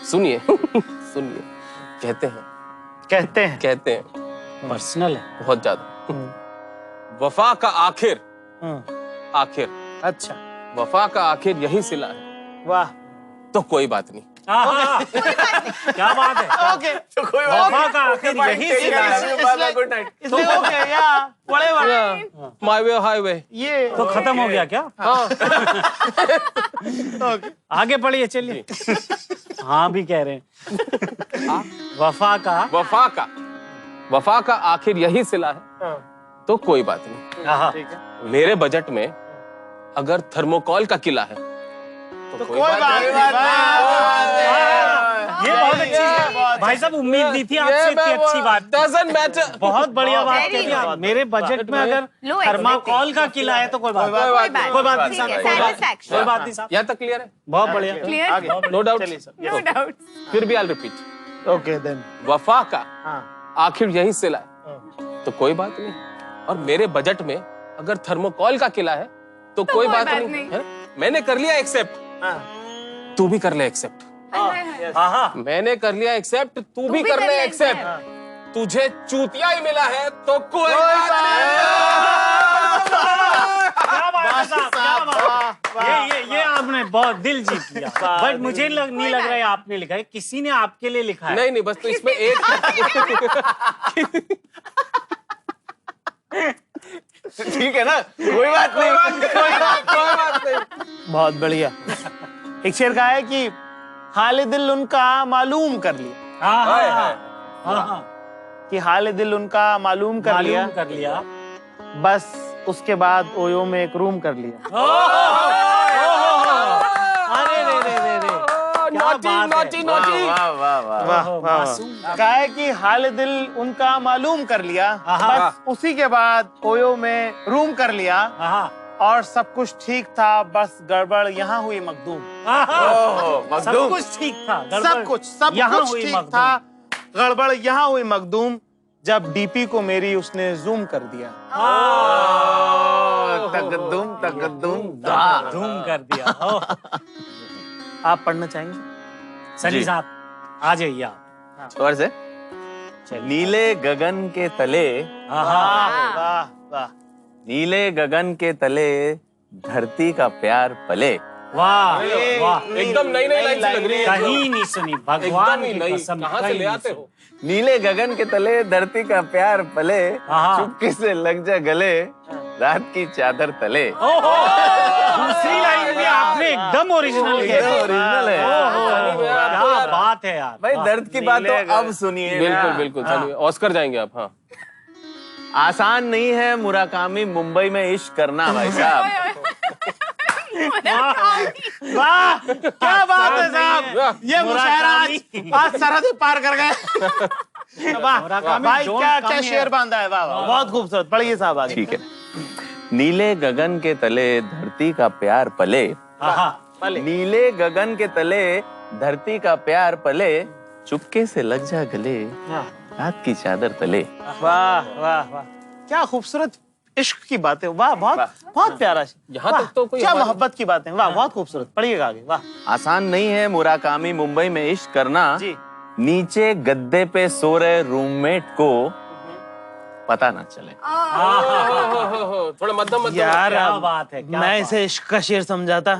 E: सुनिए सुनिए। कहते हैं
A: कहते हैं
B: पर्सनल है।
E: बहुत ज्यादा। वफा का आखिर आखिर
A: अच्छा
E: वफा का आखिर यही सिला है,
A: वाह
E: तो कोई बात नहीं।
B: क्या बात है।
A: ओके
C: तो कोई
B: वफा का आखिर यही सिला है।
C: Good night.
A: इसलिए ओके या whatever
E: माय वे हाईवे।
A: ये
B: तो खत्म हो गया क्या?
E: हाँ
B: आगे पढ़िए चलिए। हाँ भी कह रहे हैं। वफा का
E: आखिर यही सिला है, तो कोई बात नहीं।
A: ठीक है
E: मेरे बजट में अगर थर्मोकॉल का किला है तो कोई बात नहीं।
B: ये बहुत अच्छी है भाई साहब, उम्मीद नहीं थी आपसे इतनी अच्छी बात।
E: Doesn't matter।
B: बहुत बढ़िया बात
G: Very
B: कह दी
G: good।
B: आप। मेरे बजट में अगर
G: लो
B: थर्माकोल का किला है तो कोई बात नहीं। कोई बात नहीं साहब, कोई बात नहीं साहब।
E: यहाँ तक क्लियर है?
B: बहुत बढ़िया।
G: Clear,
E: no doubt.
G: No doubt.
E: फिर भी I'll repeat।
A: ओके देन
E: वफा का
A: हाँ
E: आखिर यही सिला है, तो कोई बात नहीं। और मेरे बजट में अगर थर्मोकॉल का किला है तो कोई बात नहीं है? मैंने कर लिया एक्सेप्ट, तू भी कर ले एक्सेप्ट। मैंने कर लिया एक्सेप्ट, तू भी कर ले एक्सेप्ट। तुझे चूतिया ही मिला है तो कोई बात नहीं।
B: क्या बात है साहब, क्या बात। ये आपने बहुत दिल जीत लिया। बट मुझे नहीं लग रहा है आपने लिखा है, किसी ने आपके लिए लिखा है।
E: नहीं बस तो इसमें एक
C: ठीक है ना, कोई बात नहीं।
A: बहुत बढ़िया। एक शेर का है कि हाल दिल उनका मालूम कर लिया,
B: हाँ,
A: कि हाल दिल उनका मालूम कर लिया, बस उसके बाद ओयो में एक रूम कर लिया।
B: अरे रे क्या बात है।
C: वाह वाह वाह।
A: वाह वाह। कहा है कि हाल दिल उनका मालूम कर लिया, बस उसी के बाद ओयो में रूम कर लिया, और सब कुछ ठीक था, बस गड़बड़ यहाँ हुई मखदूम।
B: सब कुछ ठीक था,
A: सब कुछ ठीक था, गड़बड़ यहाँ हुई मखदूम, जब डीपी को मेरी उसने जूम कर दिया।
C: तकद्दुम
B: धूम कर दिया।
A: आप पढ़ना चाहेंगे?
B: सनी साहब आ जाइए आप।
C: जोर से। नीले गगन के तले,
A: वाह वाह।
C: नीले गगन के तले धरती का प्यार पले।
B: वाह वाह,
E: एकदम नई लाइन से लग रही है।
B: कहीं नहीं सुनी, भगवान की
E: नहीं,
B: कसम।
E: कहाँ से ले आते हो?
C: नीले गगन के तले धरती का प्यार पले, चुपके से लग जा गले, रात की चादर तले।
B: दूसरी लाइन भी आपने एकदम ओरिजिनल
C: ओरिजिनल है।
B: क्या बात है यार।
C: भाई दर्द की बात तो अब सुनिए।
E: बिल्कुल चलिए, ऑस्कर जाएंगे आप। हाँ,
C: आसान नहीं है मुराकामी मुंबई में इश्क करना भाई साहब।
A: वाह क्या बात है साहब, ये मुशायरा आज सरहद पार कर गए। वाह भाई, क्या शेर बांधा है। वाह वाह, बहुत खूबसूरत। पढ़िए साहब आगे।
C: ठीक है। नीले गगन के तले धरती का प्यार पले, नीले गगन के तले धरती का प्यार पले, चुपके से लग जा गले, रात की चादर तले।
A: वाह वाह वाह, क्या खूबसूरत इश्क की बातें। वाह बहुत प्यारा।
E: यहाँ तक तो कोई
A: क्या मोहब्बत की बातें। वाह बहुत खूबसूरत। पढ़िएगा आगे। वाह।
C: आसान नहीं है मुराकामी मुंबई में इश्क करना,
A: जी।
C: नीचे गद्दे पे सो रहे रूममेट को पता ना चले।
E: थोड़ा मध्यम
A: यार
B: क्या बात है, क्या
A: मैं
B: बात
A: इसे इश्क का शेर समझाता,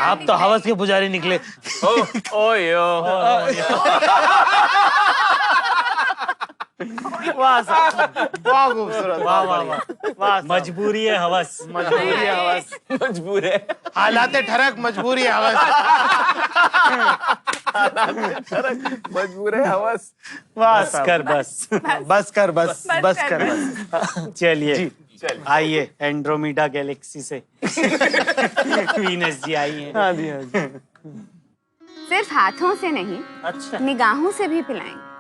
A: आप तो हवस के पुजारी निकले। वाह साहब, वाह खूबसूरत। वाह वाह वाह।
B: मजबूरी है हवस।
A: मजबूरी है हवस,
C: मजबूर है
A: हालात ठरक, मजबूरी है हवस।
C: मजबूर है हवस।
A: वाह
B: बस कर बस।
A: बस कर बस कर बस।
B: चलिए आइए एंड्रोमीडा गैलेक्सी से वीनस जी आई हैं।
A: हाँ जी हाँ जी।
G: सिर्फ हाथों से नहीं,
A: अच्छा,
G: निगाहों से भी पिलाएंगे।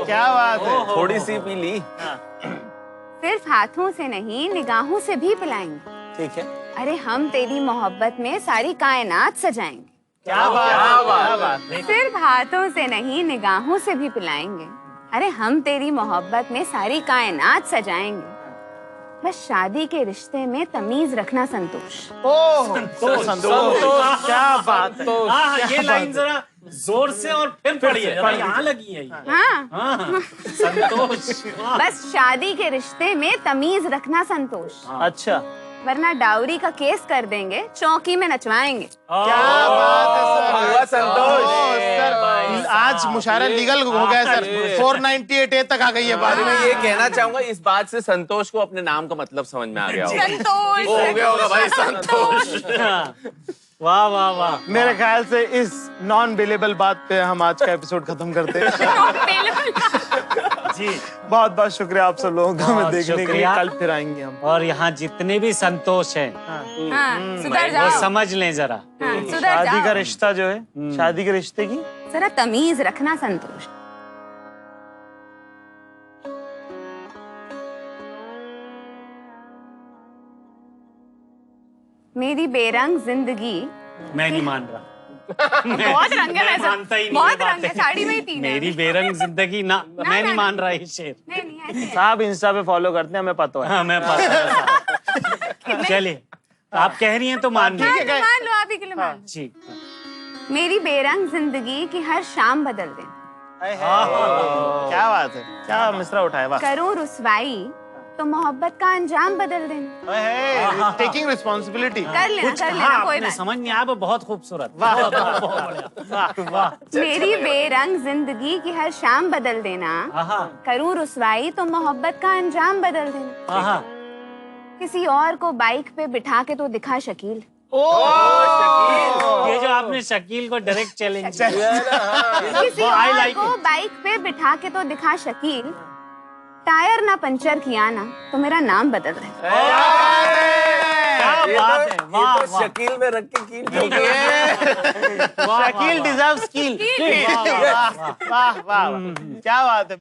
A: क्या बात है।
C: थोड़ी सी पी ली।
G: सिर्फ हाथों से नहीं, निगाहों से भी पिलाएंगे।
A: ठीक है।
G: अरे हम तेरी मोहब्बत में सारी कायनात सजाएंगे।
A: क्या बात।
G: सिर्फ हाथों से नहीं, निगाहों से भी पिलाएंगे। अरे हम तेरी मोहब्बत में सारी कायनात सजाएंगे। बस शादी के रिश्ते में तमीज रखना संतोष।
A: ओह संतोष, क्या बात है।
B: हाँ, ये लाइन जरा जोर से और फिर पढ़िए, जरा यहाँ लगी है ये।
G: हाँ,
B: संतोष।
G: बस शादी के रिश्ते में तमीज रखना संतोष,
A: अच्छा,
G: वरना डाउरी का केस कर देंगे, चौकी में नचवाएंगे।
A: क्या बात है
C: हुआ
A: सर।
C: संतोष।
A: सर आज मुशायरा लीगल हो गया सर, 498A तक आ गई है बात।
C: मैं ये कहना चाहूंगा, इस बात से संतोष को अपने नाम का मतलब समझ में आ गया होगा।
G: संतोष
C: हो गया होगा भाई संतोष।
B: वाह वाह वाह।
A: मेरे ख्याल से इस नॉन बिलेबल बात पे हम आज का एपिसोड खत्म करते हैं।
B: जी,
A: बहुत बहुत शुक्रिया आप सब लोगों का हमें
B: बहुत
A: देखने के लिए।
B: शुक्रिया।
A: कल फिर आएंगे हम।
B: और यहाँ जितने भी संतोष हैं
G: सुधर
B: वो
G: जाओ,
B: समझ लें जरा।
G: सुधर
A: शादी का
G: जाओ,
A: रिश्ता जो है, शादी के रिश्ते की
G: जरा तमीज रखना संतोष। मेरी बेरंग जिंदगी,
B: मैं नहीं मान रहा।
G: बहुत रंग है वैसे,
B: मानता ही नहीं
G: बहुत
B: ये
G: रंग है,
B: बातें।
G: साड़ी में ही तीन है।
B: मेरी बेरंग जिंदगी ना, मैं नहीं मान रहा ये शेर।
G: नहीं नहीं ऐसे है।
A: साहब इंस्टा पे फॉलो करते हैं, हमें पता है।
B: हाँ, मैं पता है। चलिए, आप कह रही हैं तो मान
G: हाँ,
B: लीजिए।
G: तो मान लो, आप ही के लिए मान
B: जी।
G: लो। मेरी बेरंग जिंदगी की हर शाम बदल दे,
A: क्या बात है, क्या मिसरा उठाया। वाह,
G: करूं रुसवाई तो मोहब्बत का अंजाम बदल देना।
A: Taking responsibility.
G: कर लेना,
B: कुछ
G: कर
B: कहा
G: लेना, कोई
B: आपने,
G: बात
B: समझ नहीं आया, वो बहुत खूबसूरत।
A: वाह
B: वाह।
G: मेरी बेरंग जिंदगी की हर शाम बदल देना,
B: आहा,
G: करूं रुसवाई तो मोहब्बत का अंजाम बदल देना।
B: आहा।
G: किसी और को बाइक पे बिठा के तो दिखा शकील,
B: ये जो आपने शकील को डायरेक्ट चैलेंज किया।
G: किसी
B: I
G: और
B: like
G: को बाइक पे बिठा के तो दिखा शकील, टायर ना पंचर किया ना तो मेरा नाम बदल दे।
B: क्या बात है, वाह
C: ये तो
B: वाह।
C: शकील में रख के कील है।
A: शकील डिजर्व्स कील। वाह वाह, क्या बात है।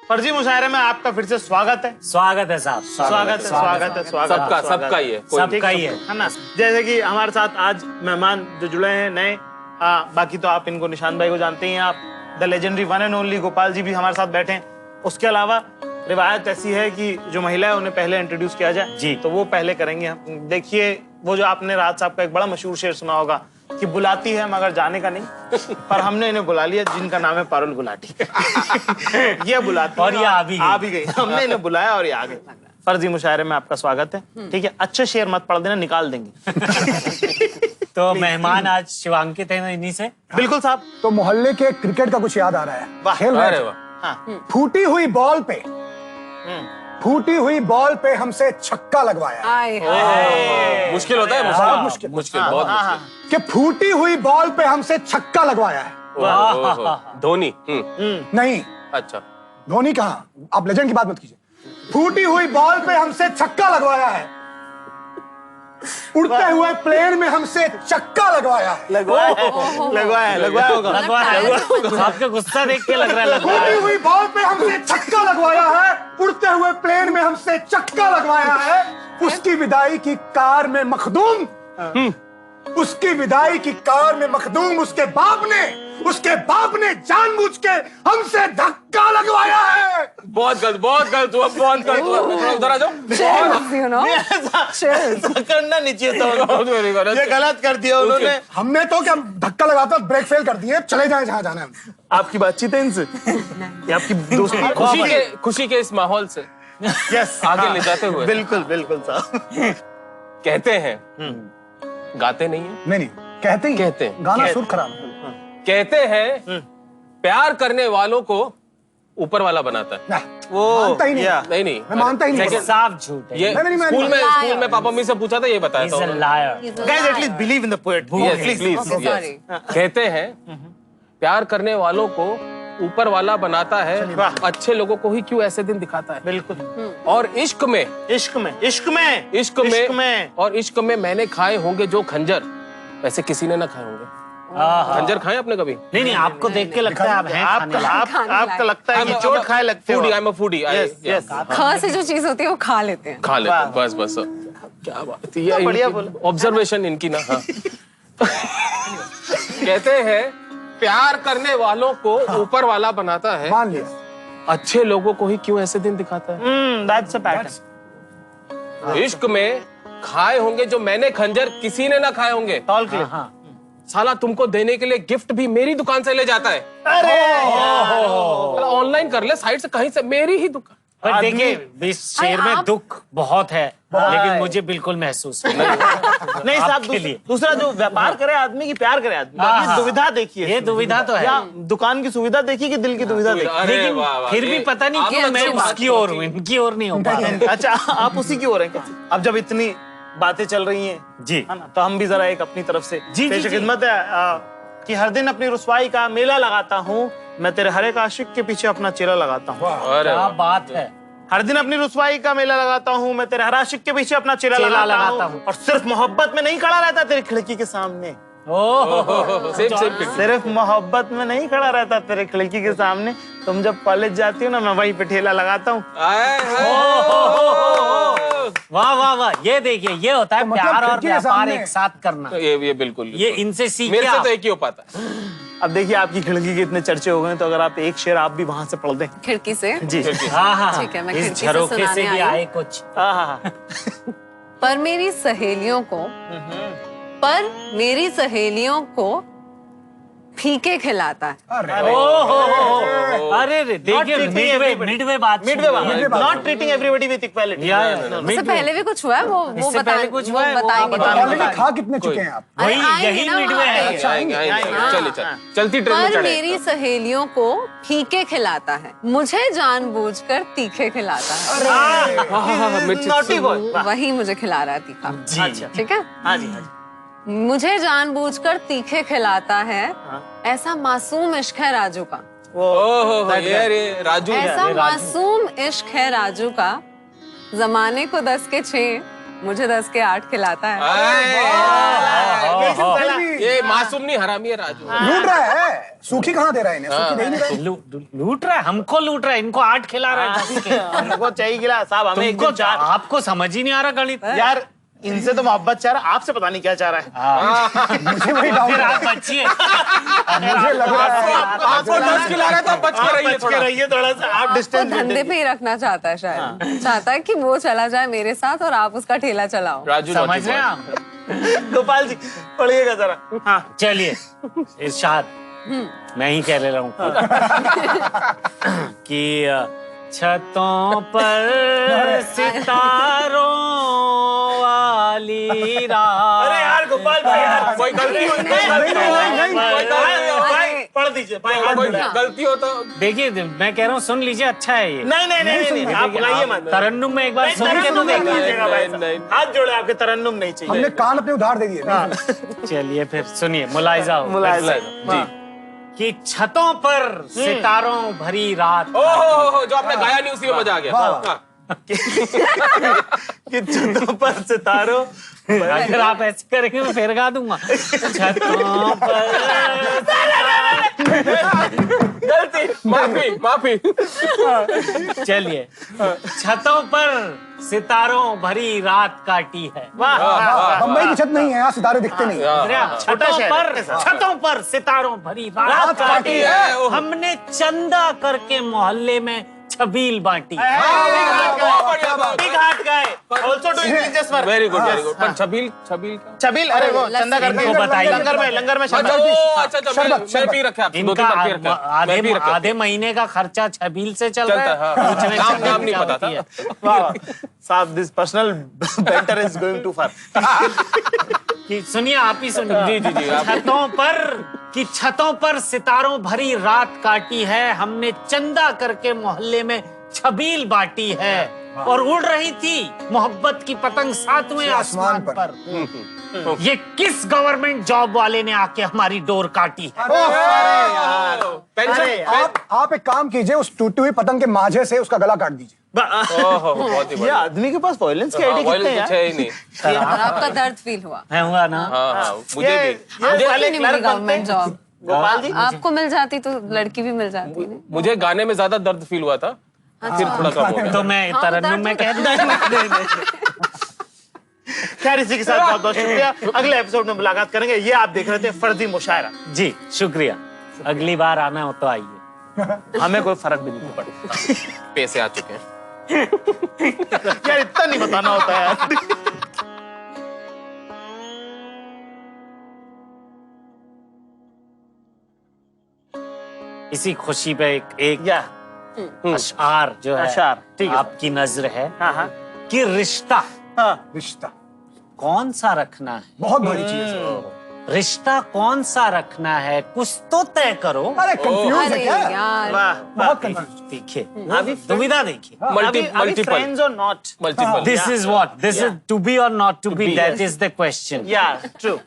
A: फर्जी मुशायरे में आपका फिर से स्वागत है।
B: स्वागत है साहब,
A: स्वागत है, स्वागत है, स्वागत है,
E: सबका
A: स्वागत
E: सबका ही है, कोई
B: सबका ही है।
A: ना। जैसे कि हमारे साथ आज मेहमान जो जुड़े हैं नए, बाकी तो आप इनको निशान भाई को जानते ही हैं, आप the legendary one and only Gopal ji भी हमारे साथ बैठे हैं। उसके अलावा रिवायत ऐसी है कि जो महिला है उन्हें पहले इंट्रोड्यूस किया जाए
B: जी।
A: तो वो पहले करेंगे। देखिए वो जो आपने राज साहब का एक बड़ा मशहूर शेर सुना होगा कि बुलाती है मगर जाने का नहीं, पर हमने इन्हें बुला लिया जिनका नाम है पारुल गुलाटी। ये बुलाती
B: और
A: है,
B: ये आ भी गई।
A: हमने इन्हें बुलाया और ये आ गए। फर्जी मुशायरे में आपका स्वागत है। ठीक है, अच्छे शेर मत पढ़ देना, निकाल देंगे।
B: तो मेहमान आज शिवांकित है इन्हीं से।
A: बिल्कुल साहब।
H: तो मोहल्ले के क्रिकेट का कुछ याद आ रहा है।
A: वाह,
H: खेल रहे
E: अरे
H: थे।
E: वाह।
H: फूटी हुई बॉल पे हमसे छक्का लगवाया है।
E: मुश्किल होता है,
H: बहुत
E: मुश्किल
H: मुश्किल।
E: मुश्किल, बहुत मुश्किल।
H: कि फूटी हुई बॉल पे हमसे छक्का लगवाया है।
E: ओहो, धोनी।
H: नहीं,
E: अच्छा,
H: धोनी कहाँ, आप लेजेंड की बात मत कीजिए। फूटी हुई बॉल पे हमसे छक्का लगवाया है, उड़ते हुए प्लेन में हमसे चक्का लगवाया है।
A: लगवाया होगा।
B: आपका गुस्सा देख के लग रहा है लगवाया
H: फूटी
B: है।
H: हुई बॉल पे हमसे छक्का लगवाया है, उड़ते हुए प्लेन में हमसे चक्का लगवाया है। उसकी विदाई की कार में मखदूम, उसकी विदाई की कार में मखदूम उसके बाप ने जानबूझ के हमसे धक्का लगवाया है।
E: बहुत गलत हुआ, बहुत गलत हुआ। उधर आ जाओ।
A: करना नहीं चाहिए था उनको।
E: बहुत very good।
A: ये गलत कर दिया उन्होंने।
H: हमने तो क्या धक्का लगाता ब्रेक फेल कर दिए, चले जाए जहां जाना है।
A: आपकी बातचीत है इनसे? ये आपकी दोस्ती?
E: खुशी के इस माहौल से
A: यस,
E: आगे ले जाते हुए
A: बिल्कुल बिल्कुल साहब।
E: कहते हैं, गाते नहीं है,
H: नहीं, कहते हैं गाना सुर खराब है।
E: कहते हैं प्यार करने वालों को ऊपर वाला बनाता है।
H: ना,
A: वो
H: मानता ही नहीं।
E: नहीं
H: मैं मानता ही नहीं।
B: साफ झूठ है।
E: ये
H: नहीं, मैं
E: स्कूल में पापा मम्मी से पूछा था, ये बताया
B: He's
E: था
B: a
E: उन्होंने।
B: liar।
A: Guys at least believe in the poet
E: please. कहते हैं प्यार करने वालों को ऊपर वाला बनाता है, अच्छे लोगों को ही क्यों ऐसे दिन दिखाता है।
A: बिल्कुल।
E: और इश्क में और इश्क में मैंने खाए होंगे जो खंजर, वैसे किसी ने ना खाए होंगे। खंजर खाए आपने कभी?
B: नहीं, आपको देख के लगता है आप हैं खाने लायक।
A: आपका लगता है कि चोट खाए लगते हो।
E: Foodie, I am a foodie.
A: Yes, yes।
I: खां से जो चीज होती है वो खा लेते हैं।
E: खा लेते हैं, बस। क्या बात है,
A: बढ़िया बोला।
E: ऑब्जर्वेशन इनकी ना। हाँ। कहते हैं प्यार करने वालों को ऊपर वाला बनाता है,
H: मान लिया।
E: अच्छे लोगों को ही क्यों ऐसे दिन दिखाता है।
A: That's a pattern.
E: इश्क में खाए होंगे जो मैंने खंजर किसी ने ना खाए होंगे।
A: All clear.
E: साला तुमको देने के लिए गिफ्ट भी मेरी दुकान से ले जाता है। ऑनलाइन कर ले साइट से, कहीं से, मेरी ही दुकान।
B: पर देखिए इस शेर में दुख बहुत है, लेकिन मुझे बिल्कुल महसूस नहीं।
A: नहीं साहब,
B: आपके लिए।
A: दूसरा जो व्यापार करे आदमी की प्यार करे आदमी, ये दुविधा देखिए।
B: ये दुविधा तो है,
A: या दुकान की सुविधा देखी कि दिल की दुविधा देखी?
E: अरे
B: लेकिन
E: वाह वाह,
B: फिर भी
E: ये
B: पता नहीं
E: आप
B: क्यों
E: लोग
B: मैं
E: अच्छी बात
B: उसकी ओर हूँ, इनकी ओर नहीं हो पा रहा।
A: अच्छा, आप उसी की ओर हैं क्या? अब जब इतनी बातें चल रही हैं,
B: जी
A: है ना, तो हम भी जरा एक अपनी तरफ से
B: जी,
A: पेश
B: जी।
A: खिदमत है कि हर दिन अपनी रुसवाई का मेला लगाता हूँ, मैं तेरे हर एक आशिक के पीछे अपना चेहरा लगाता हूँ।
E: अरे
B: क्या
E: वाह।
B: बात है।
A: हर दिन अपनी रुसवाई का मेला लगाता हूँ, मैं तेरे हर आशिक के पीछे अपना चेहरा लगाता हूँ, और सिर्फ मोहब्बत में नहीं खड़ा रहता तेरी खिड़की के सामने।
E: सेम
A: सिर्फ मोहब्बत में नहीं खड़ा रहता तेरे खिड़की के सामने, तुम जब कॉलेज जाती हो ना, मैं वहीं पे ठेला लगाता हूँ।
B: वाह वाह वाह, ये देखिए, ये होता है
H: तो मतलब
B: प्यार और
H: खिड़की के
B: व्यापार
H: सामने।
B: एक साथ करना।
E: ये बिल्कुल
B: ये इनसे सीखिए
E: मेरे से
B: आप।
E: तो एक ही हो पाता है।
A: अब देखिए, आपकी खिड़की के इतने चर्चे हो गए, तो अगर आप एक शेर आप भी वहां से पढ़ दें।
G: खिड़की से।
A: जी।
B: हाँ हाँ,
G: ठीक है, मैं
B: इस
G: खिड़की से
B: झरोखे से
G: सुनाने
B: भी
G: आई हूँ।
B: आए कुछ।
A: हाँ।
G: पर मेरी सहेलियों को फीके खिलाता है।
B: अरे रे, देखिए मिडवे बात
A: not treating everybody with equality.
G: उससे पहले भी कुछ हुआ है, वो
B: इससे पहले कुछ हुआ है, वो
G: बताएंगे।
H: ऑलरेडी खा कितने चुके हैं आप?
G: अरे
B: वही
G: आएंगे
B: यही
G: ना,
B: मिडवे है।
G: आएंगे।
E: आएंगे। चलिए चलती ट्रेन में
G: पर
E: चढ़े।
G: मेरी सहेलियों को फीके खिलाता है, मुझे जानबूझकर तीखे खिलाता है।
E: मिर्ची
A: नॉटी बॉय।
G: वही मुझे खिला रहा है तीखा।
B: जी।
G: ठीक है,
A: हाँ जी, हाँ जी।
G: मुझे जानबूझकर तीखे खिलाता है, ऐसा मासूम इश्क है राजू का।
E: ओहो ये राजू।
G: ऐसा मासूम इश्क है राजू का, जमाने को 10 के 6, मुझे 10 के 8 खिलाता है।
E: ये मासूम नहीं, हरामी है राजू।
H: लूट रहा है, सूखी कहाँ दे रहा है इन्हें? सूखी दे ही नहीं रहा है।
B: लूट रहा है, हमको लूट रहा है, इनको 8 खिला रहा है 10 के।
A: हमको चाहिए गिला साहब, हमें एक
B: तुमको
A: दिन चार।
B: आपको समझ ही नहीं आ रहा गणित।
A: यार, इनसे तो मोहब्बत चाह रहा, आपसे पता नहीं क्या चाह रहा है।
H: मुझे वही डाउट
B: फिर
H: है।
B: आप बचिए।
H: मुझे लग रहा है
E: आपको 10 खिला रहा है तो आप बच के रहिए थोड़ा।
A: थोड़ा सा, आप
G: वो
A: डिस्टेंस
G: धंधे पे ही रखना चाहता है शायद। चाहता है कि वो चला जाए मेरे साथ और आप उसका ठेला चलाओ।
E: राजू
B: समझ
E: naughty
B: रहे हैं
E: boy।
B: आप?
A: गोपाल जी पढ़िएगा जरा। हाँ,
B: चलिए इरशाद, मैं ही कह ले रहा हूँ कि छतों पर सितारों वाली रात।
A: अरे यार गोपाल भाई, यार
E: कोई गलती हो,
A: पढ़ दीजिए भाई, हाथ
E: कोई
A: जोड़ा।
E: गलती हो तो
B: देखिए, मैं कह रहा हूँ सुन लीजिए, अच्छा है ये।
A: नहीं, आप बुलाइए मत।
B: तरन्नुम में एक बार सुन के तो
A: तरन्नुम नहीं
B: देखिए।
A: कीजिएगा भाई साहब।
E: नहीं।
A: हाथ जोड़े, आपके तरन्नुम नहीं चाहिए।
H: हमने कान अपने उधार दे दिए।
B: चलिए फिर सुनिए, मुलायजा हो
A: मुलायजा।
E: जी।
B: कि छतों पर सितारों भरी रात।
E: ओहो जो आपने गाया नहीं उसी में मजा आ गया। हाँ।
A: कि छतों पर सितारों।
B: अगर आप ऐसे करेंगे मैं फिर गा दूंगा। छतों पर
E: गलती, माफी।
B: चलिए, छतों पर सितारों भरी रात काटी है।
H: बम्बई की छत नहीं है, यहाँ सितारे दिखते नहीं है।
B: छतों पर सितारों भरी रात काटी है, हमने चंदा करके मोहल्ले में छबील बांटी।
E: वेरी गुड पर छबील का
A: छबील, अरे वो चंदा करके
B: इनको बताइए।
A: लंगर में
E: अच्छा मैं पी रखा है, 2-3 बार पी रखा है। मैं पी रखा है।
B: आधे महीने का खर्चा छबील से चल रहा है।
E: हाँ।
B: उसमें
E: नाम नहीं
B: क्या
E: पता
B: होती है।
A: वाह साहब, this personal better is going to far.
B: कि सुनिए, आप ही सुनिए।
E: जी, आप।
B: छतों पर सितारों भरी रात काटी है, हमने चंदा करके मोहल्ले में छबील बांटी है, और उड़ रही थी मोहब्बत की पतंग 7वें आसमान पर। ये किस गवर्नमेंट जॉब वाले ने आके हमारी डोर काटी है?
E: पेंशन।
H: आप एक काम कीजिए, उस टूटी हुई पतंग के माझे से उसका गला काट दीजिए।
E: बहुत ही
A: ये
E: बढ़िया।
A: आदमी के पास वायलेंस की आईडी कितने हैं
E: कुछ है ही नहीं।
G: और आपका दर्द फील हुआ।
B: है हुआ ना?
E: हाँ, मुझे भी।
G: आपको क्यों नहीं मिली गवर्नमेंट जॉब?
A: गोपाल जी?
G: आपको मिल जाती तो लड़की भी मिल जाती ना।
E: मुझे गाने में ज्यादा दर्द फील हुआ था, फिर थोड़ा कम हो गया।
B: तो मैं
G: हाँ,
B: तरन्नुम
G: दर्द
B: में कह दूं।
A: खैर इसी के साथ बहुत बहुत शुक्रिया। अगले एपिसोड में मुलाकात करेंगे। ये आप देख रहे थे फर्जी मुशायरा।
B: जी शुक्रिया, अगली बार आना हो तो आइए।
A: हमें कोई फर्क भी नहीं पड़ता।
E: पैसे आ चुके हैं।
A: यार इतना नहीं बताना होता यार।
B: इसी खुशी पे एक
A: या
B: अशआर जो है
A: अशआर, ठीक है।
B: आपकी नजर है
A: हाँ हाँ
B: कि रिश्ता
H: रिश्ता
B: कौन सा रखना है,
H: बहुत बड़ी चीज है सर।
B: रिश्ता कौन सा रखना है, कुछ तो तय करो।
H: अरे कंफ्यूज है
G: अरे
H: क्या?
G: यार,
A: वाह
H: बहुत कंफ्यूज।
B: देखिए अभी दुविधा देखिए,
E: मल्टीपल
A: फ्रेंड्स और not.
E: Multiple
B: this is what, this is to be और not to be, that is the question.
A: या ट्रू।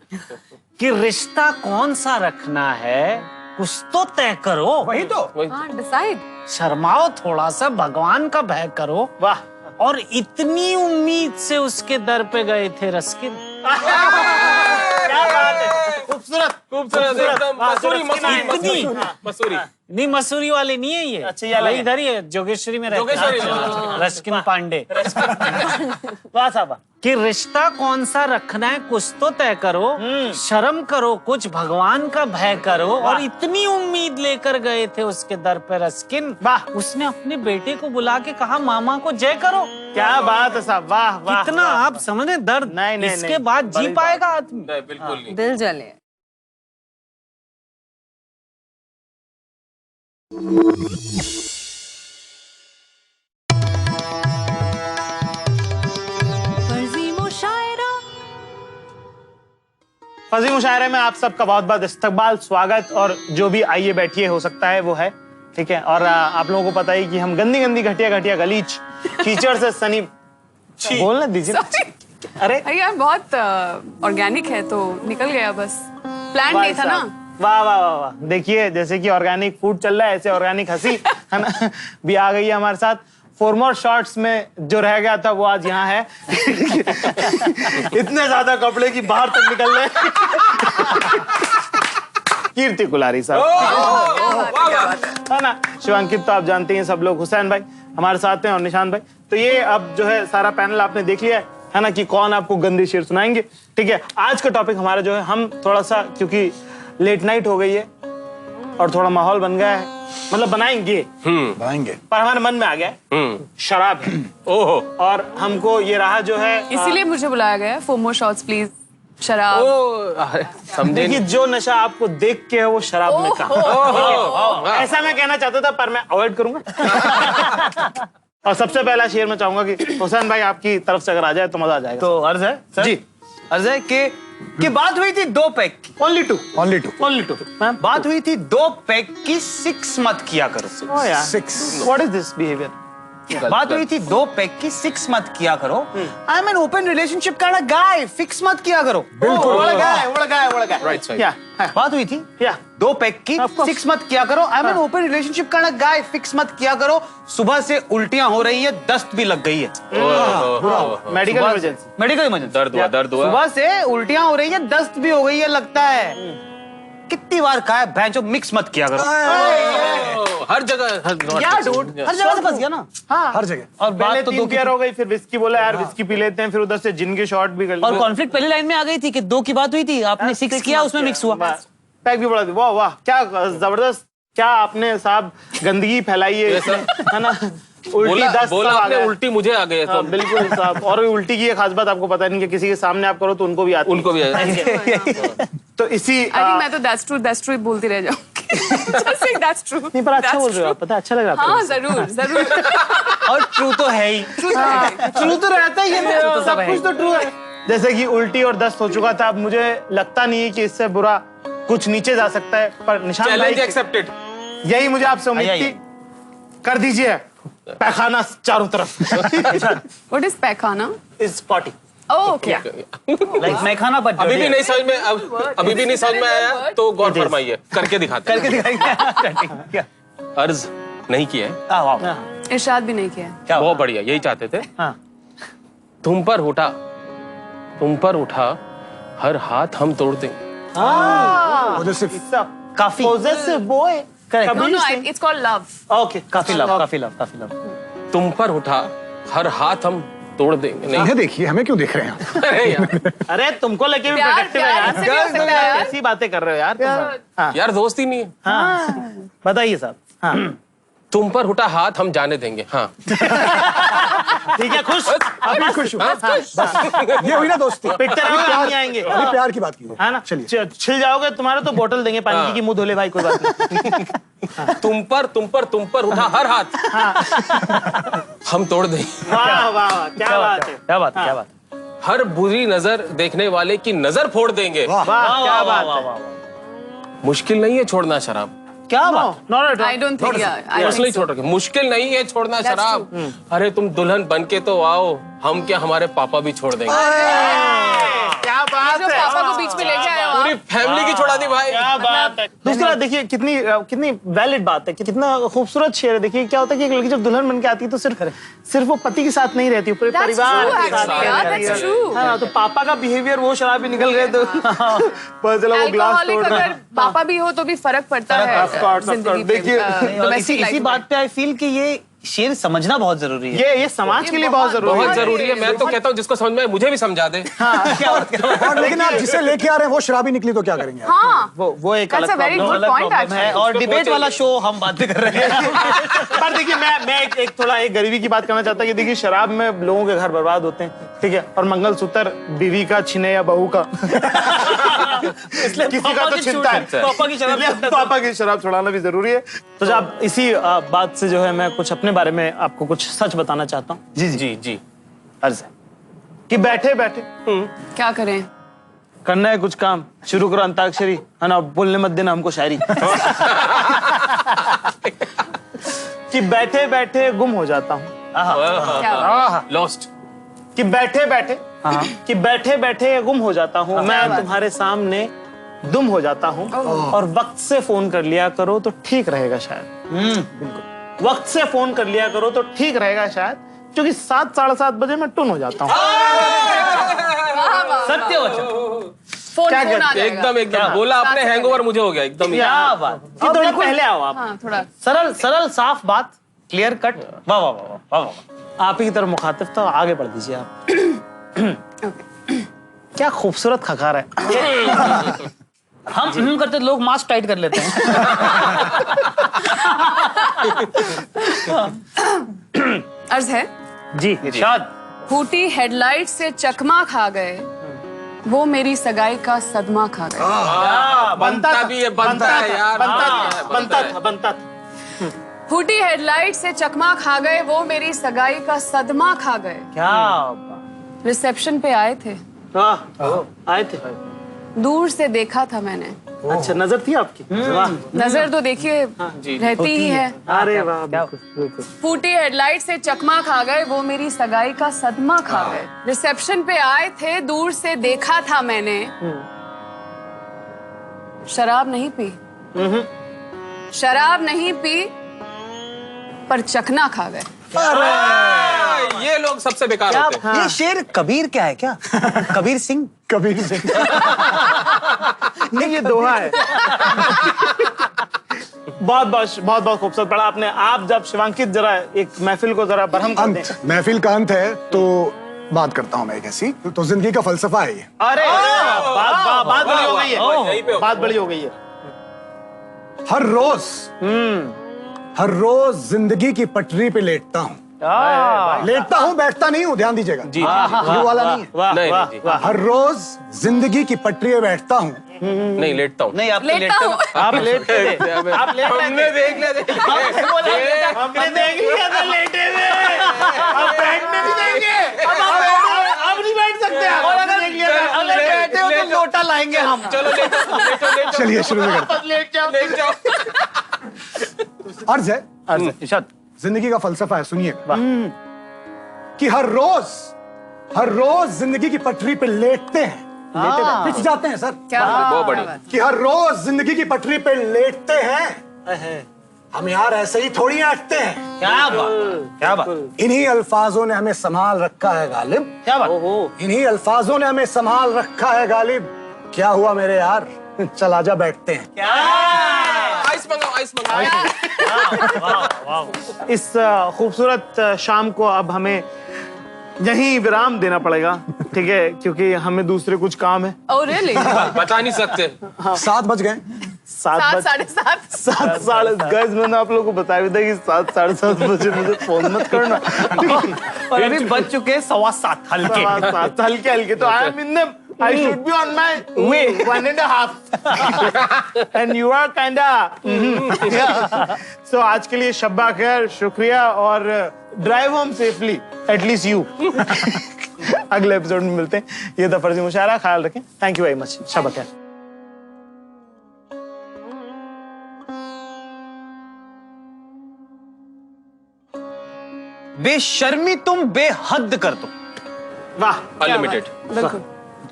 B: कि रिश्ता कौन सा रखना है, कुछ तो तय करो।
H: वही तो
G: हाँ डिसाइड।
B: शर्माओ थोड़ा सा, भगवान का भय करो।
A: वाह
B: और इतनी उम्मीद से उसके दर पे गए थे रस्किन।
A: क्या बात है, खूबसूरत
E: खूबसूरत एकदम मसूरी
B: इतनी
E: मसूरी
B: नहीं, मसूरी वाले नहीं है ये।
A: अच्छा, ये अलग है।
B: इधर ही है, जोगेश्वरी में रहता
E: जोगेश्वरी
B: है रस्किन पांडे।
A: वाह साहब।
B: कि रिश्ता कौन सा रखना है, कुछ तो तय करो, शर्म करो कुछ, भगवान का भय करो। और इतनी उम्मीद लेकर गए थे उसके दर पे रस्किन।
A: वाह।
B: उसने अपने बेटे को बुला के कहा मामा को जय करो।
A: क्या बात है साहब, वाह वाह।
B: कितना
A: वाह।
B: आप समझे दर्द,
A: नहीं, नहीं,
B: इसके
A: नहीं,
B: बाद जी
A: बड़ी
B: पाएगा आदमी।
E: नहीं, बिल्कुल नहीं।
G: दिल जले। फर्जी मुशायरा।
A: फर्जी मुशायरे में आप सबका बहुत बहुत इस्तकबाल, स्वागत। और जो भी आइए बैठिए हो सकता है वो है, ठीक है। और आप लोगों को पता ही कि हम गंदी गंदी घटिया घटिया गलीच कीचड़ से सनी बोलने दीजिए। अरे
G: यार बहुत ऑर्गेनिक है तो निकल गया, बस प्लान नहीं था ना।
A: वाह वाह वाह वाह। देखिए जैसे कि ऑर्गेनिक फूड चल रहा है, ऐसे ऑर्गेनिक हंसी है ना भी आ गई है हमारे साथ। 4 more शॉर्ट्स में जो रह गया था वो आज यहाँ है। इतने ज्यादा कपड़े की बाहर तक निकल रहे हैं। कीर्ति कुलारी साहब है ना, शिवांकित तो आप जानते हैं सब लोग, हुसैन भाई हमारे साथ हैं और निशान भाई। तो ये अब जो है सारा पैनल आपने देख लिया है ना कि कौन आपको गंदी शेर सुनाएंगे, ठीक है। आज का टॉपिक हमारा जो है, हम थोड़ा सा क्योंकि लेट नाइट हो गई है और थोड़ा माहौल बन गया है, मतलब बनाएंगे
H: भाएंगे
A: पर हमारे मन में आ गया शराब है।
E: ओहो
A: और हमको ये रहा जो है
G: इसीलिए मुझे बुलाया गया है। 4 more shots प्लीज। शराब।
E: समझे
A: देखिए जो नशा आपको देख के है वो शराब में कहा, ऐसा मैं कहना चाहता था पर मैं अवॉइड करूंगा। और सबसे पहला शेर मैं चाहूंगा कि हुसैन भाई आपकी तरफ से अगर आ जाए तो मजा आ जाएगा।
D: तो अर्ज है सर?
A: जी।
D: अर्ज है कि बात हुई थी 2 पैक की।
A: ओनली टू
H: ओनली टू
D: बात हुई थी 2 पैक की, 6 मत किया करो।
H: 6
A: व्हाट इज दिस बिहेवियर?
D: बात हुई थी 2 पैक की, 6 मत किया करो। I am an open relationship kind of guy, fix मत किया करो।
E: राइट साइड
D: बात हुई थी
A: Yeah.
D: 2 पैक की,
A: Of course.
D: 6 मत किया करो। I am an open relationship kind of guy, fix मत किया करो। सुबह से उल्टियां हो रही है, दस्त भी लग गई है।
A: Medical emergency.
D: Medical emergency.
E: दर्द हुआ
D: सुबह से उल्टियां हो रही है, दस्त भी हो गई है लगता है। कितनी बार कहा है भैंचो मिक्स मत किया करो।
E: हर जगह
D: क्या डूड, हर जगह से फंस गया ना।
A: हाँ
H: हर जगह।
D: और
A: पहले
D: बात तो
A: 3
D: दो की
A: पेयर हो गई, फिर विस्की बोला यार विस्की पी लेते हैं, फिर उधर से जिन के शॉट भी कर लिए।
D: और कॉन्फ्लिक्ट पहली लाइन में आ गई थी कि 2 की बात हुई थी, आपने 6 किया, उसमें मिक्स हुआ।
A: पैक भी बढ़ा दी। वाह वाह क्या जबरदस्त, क्या आपने साहब गंदगी फैलाई है इसमें, है ना। उल्टी दस्त
E: बोला
A: सब आ
E: आपने,
A: गया।
E: उल्टी मुझे आ गए
A: हाँ,
E: तो
A: बिल्कुल साहब। और उल्टी की ये खास बात आपको पता नहीं कि किसी के सामने आप करो तो उनको भी आती है।
E: उनको भी आया।
A: तो इसी
G: आई थिंक मैं तो that's true बोलती रह जाऊंगी। Just saying that's true।
A: नहीं पर अच्छा बोल रहे हो आप, पता है, अच्छा लग रहा है
G: हाँ जरूर जरूर।
D: और ट्रू तो है ही।
A: ट्रू तो रहता ही है, सब कुछ तो ट्रू है। जैसे कि उल्टी और दस्त हो चुका था, अब मुझे लगता नहीं है कि इससे बुरा कुछ नीचे जा सकता है। पर निशान
E: चैलेंज
A: भाई
E: एक्सेप्टेड।
A: यही मुझे आपसे उम्मीद थी। कर दीजिए पैखाना चारों तरफ।
G: What is पैखाना?
A: इस पार्टी
G: Oh okay।
D: लाइक मैं खाना बच
E: अभी भी नहीं समझ में, अभी भी नहीं समझ में आया तो गौर फरमाइए, करके दिखाते हैं।
D: दिखाएंगे।
E: अर्ज नहीं किया है,
G: इरशाद भी नहीं किया।
E: बहुत बढ़िया, यही चाहते थे।
A: हाँ।
E: तुम पर उठा हर हाथ हम तोड़ दें।
H: मुझे सिर्फ
D: काफी
A: possessive boy.
G: No no it's called love।
A: Okay
D: काफी लव, काफी लव, काफी लव।
E: तुम पर उठा हर हाथ हम तोड़ देंगे। नहीं
H: इन्हें देखिए, हमें क्यों देख रहे हैं आप?
E: अरे यार,
A: अरे तुमको लेके भी
G: प्यार-
A: प्रोटेक्टिव है
G: प्यार
A: यार।
G: से भी हो सकता है यार।
A: कैसी बातें कर रहे हो यार तुम? हाँ
E: यार दोस्ती नहीं है।
A: हाँ बताइए साहब। हाँ
E: तुम पर उठा हाथ हम जाने देंगे। हाँ
A: ठीक है, खुश
H: अभी खुश हूँ।
A: हाँ,
H: ये हुई ना दोस्ती।
A: पिटते रहोगे, हम नहीं आएंगे।
H: अभी प्यार की बात की
A: है ना?
H: चलिए।
A: छिल जाओगे तुम्हारे तो बोतल देंगे पानी की, मुंह धोले भाई, कोई बात नहीं।
E: तुम पर उठा हर हाथ हम तोड़ देंगे।
A: वाह वाह वाह, क्या बात है,
D: क्या बात, क्या बात।
E: हर बुरी नजर देखने वाले की नजर फोड़ देंगे।
A: वाह क्या बात है।
E: मुश्किल नहीं है छोड़ना शराब।
D: क्या बात।
A: Not at
G: I don't think
E: बस नहीं छोड़ रखे। मुश्किल नहीं है छोड़ना शराब। अरे तुम दुल्हन बन के तो आओ, हम क्या हमारे पापा भी छोड़ देंगे।
A: क्या बात
G: जो
A: है,
G: पापा को बीच में लेके आए हो
E: पूरी
G: आप।
E: फैमिली की छोड़ा दी भाई।
A: क्या बात है। दूसरा देखिए कितनी कितनी वैलिड बात है, कि कितना खूबसूरत शेर है। देखिए क्या होता है कि एक लड़की जब दुल्हन बन के आती है तो सिर्फ वो पति के साथ नहीं रहती, पूरे
G: That's
A: परिवार
G: true,
A: के साथ
G: actually, यार,
A: रहती
G: that's
A: है।
G: true.
A: हाँ, तो पापा का बिहेवियर, वो शराबी निकल गए तो पता चला वो ग्लास
G: अल्कोहलिक
A: तोड़ रहा
G: अगर पापा भी हो तो भी फर्क पड़ता है
A: Of course, of
G: जिंदगी
A: course. देखिए,
G: पे,
D: और
G: domestic life
D: इसी
G: में।
D: बात पे आई फील कि ये शेर समझना बहुत जरूरी है।
A: ये समाज के लिए बहुत जरूरी
E: बहुत
A: है।
E: जरूरी है। मैं तो कहता हूँ जिसको समझ में आए मुझे भी समझा दे।
H: और लेकिन आप जिसे लेके आ रहे हैं वो शराबी निकली तो क्या करेंगे?
G: हाँ
A: वो एक
G: That's
A: अलग
G: a very
A: problem
G: good point actually.
D: और डिबेट वाला शो हम बातें कर रहे हैं।
A: पर देखिए मैं एक थोड़ा एक गरीबी की बात करना चाहता कि देखिए शराब में लोगों के घर बर्बाद होते हैं, ठीक है, और मंगलसूत्र बीवी का छिने या बहू का
D: इसलिए
A: किसी का
D: पापा
A: तो
D: की
A: छिनता है।
D: छूट- पापा की शराब
A: इसलिए पापा की शराब छुड़ाना भी जरूरी है। तो जब इसी बात से जो है मैं कुछ अपने बारे में आपको कुछ सच बताना चाहता हूँ।
E: जी जी जी।
A: अर्ज है कि बैठे बैठे
G: क्या करें?
A: करना है कुछ काम, शुरू करो अंताक्षरी, है ना, बोलने मत देना हमको शायरी। कि बैठे बैठे गुम हो जाता हूँ,
G: क्या
E: लॉस्ट।
A: कि बैठे बैठे कि बैठे बैठे गुम हो जाता हूँ मैं, तुम्हारे सामने दुम हो जाता हूँ, और वक्त से फोन कर लिया करो तो ठीक रहेगा शायद। बिल्कुल, वक्त से फोन कर लिया करो तो ठीक रहेगा शायद, क्योंकि 7 साढ़े 7 बजे मैं टुन हो जाता हूँ।
D: सत्य वचन।
G: फोन
A: क्या
G: फोन आ
A: कहते
G: जाएगा।
E: एकदम एकदम बोला आपने, हैंगओवर मुझे हो गया एकदम।
D: क्या बात।
A: कि थोड़ा पहले आओ आप।
G: हाँ थोड़ा
D: सरल सरल साफ बात, क्लियर कट। वाह वाह वाह वाह वाह।
A: आप ही की तरफ मुखातिब था, आगे बढ़ दीजिए आप। क्या खूबसूरत खकार है।
D: हम करते तो लोग मास्क टाइट कर लेते हैं।
G: अर्ज है,
A: जी
D: इरशाद।
G: फूटी हेडलाइट से चकमा खा गए, वो मेरी सगाई का सदमा खा गए।
E: बनता भी है, बनता है यार,
A: बनता था।
G: फूटी हेडलाइट से चकमा खा गए, वो मेरी सगाई का सदमा खा गए।
D: क्या
G: रिसेप्शन पे आए थे,
A: आए थे,
G: दूर से देखा था मैंने।
A: अच्छा नजर थी आपकी। वाह,
G: नजर तो देखिए रहती ही है।
A: अरे वाह, बिल्कुल।
G: फूटी हेडलाइट से चकमा खा गए, वो मेरी सगाई का सदमा खा गए। रिसेप्शन पे आए थे, दूर से देखा था मैंने। शराब नहीं पी, शराब नहीं पी, पर चकना खा गए।
E: ये लोग सबसे बेकार
D: क्या
E: होते हैं।
D: ये शेर कबीर क्या है क्या? कबीर सिंह।
H: कबीर सिंह।
A: नहीं, ये दोहा है। बहुत बहुत खूबसूरत पढ़ा आपने। आप जब शिवांकित जरा एक महफिल को जरा बरहम कर दें।
H: अंत, महफिल का अंत है तो बात करता हूँ मैं एक ऐसी, तो जिंदगी का फलसफा है ये।
A: अरे बात बड़ी हो गई
E: यहीं पे
A: है,
E: हो।
A: बात बड़ी हो गई है।
H: हर रोज जिंदगी की पटरी पे लेटता हूँ। लेटता हूँ, बैठता नहीं हूँ, ध्यान दीजिएगा।
E: जी, जी,
H: ये वाला नहीं है।
A: वाह
E: नहीं,
A: वाह
E: नहीं,
A: वाह।
H: हर रोज जिंदगी की पटरी पे बैठता हूँ।
E: नहीं लेटता हूँ।
D: नहीं आप तो
G: लेटता
D: लेटते
G: हूँ।
D: हो।
A: आप लेटे थे, आप लेटे
E: हमने
A: थे।
E: देख लिया, देख लिया।
A: हमने देख लिया था लेटे हुए। अब बैठने भी देंगे। अब नहीं बैठ सकते आप। हमने देख लिया था।
D: अगर बैठे हो तो लोटा लाएंगे हम।
E: चलो लेटो, लेटो, लेटो।
H: चलिए शुरू में करते
A: लेट जाओ।
E: लेट जाओ।
H: हैं। अर्ज है,
D: इरशाद।
H: जिंदगी का फलसफा है, सुनिए कि हर रोज जिंदगी की पटरी पे लेटते हैं, पिच जाते हैं सर।
G: क्या
E: बहुत बढ़िया।
G: बात।
H: कि हर रोज जिंदगी की पटरी पे लेटते हैं, हम यार ऐसे ही थोड़ी बैठते हैं।
D: क्या बात, क्या बात।
H: इन्हीं अल्फाजों ने हमें संभाल रखा है गालिब।
D: क्या बात।
H: इन्हीं अल्फाजों ने हमें संभाल रखा है गालिब। क्या हुआ मेरे यार, चल आजा बैठते हैं।
E: आइस मंगाओ, आइस मंगाओ।
A: इस खूबसूरत शाम को अब हमें यहीं विराम देना पड़ेगा, ठीक है, क्योंकि हमें दूसरे कुछ काम है।
G: Oh really?
E: बता नहीं सकते।
H: 7 बज गए।
G: 7 साढ़े 7
A: 7 साढ़े गाइस, मैंने आप लोगों को बताया भी था कि 7 साढ़े 7 बजे मुझे फोन मत करना।
D: और अभी बज चुके 7:15 हल्के।
A: 7 हल्के हल्के, तो I am in the I should be on my way 1.5 and you are kinda yeah. So आज के लिए शब्बा खैर, शुक्रिया और drive home safely, at least you. अगले एपिसोड में मिलते हैं। ये था फर्जी मुशायरा, ख्याल रखें। Thank you very much. शब्बा खैर।
D: बेशर्मी तुम बेहद कर दो।
A: वाह,
E: अनलिमिटेड।
G: बिल्कुल।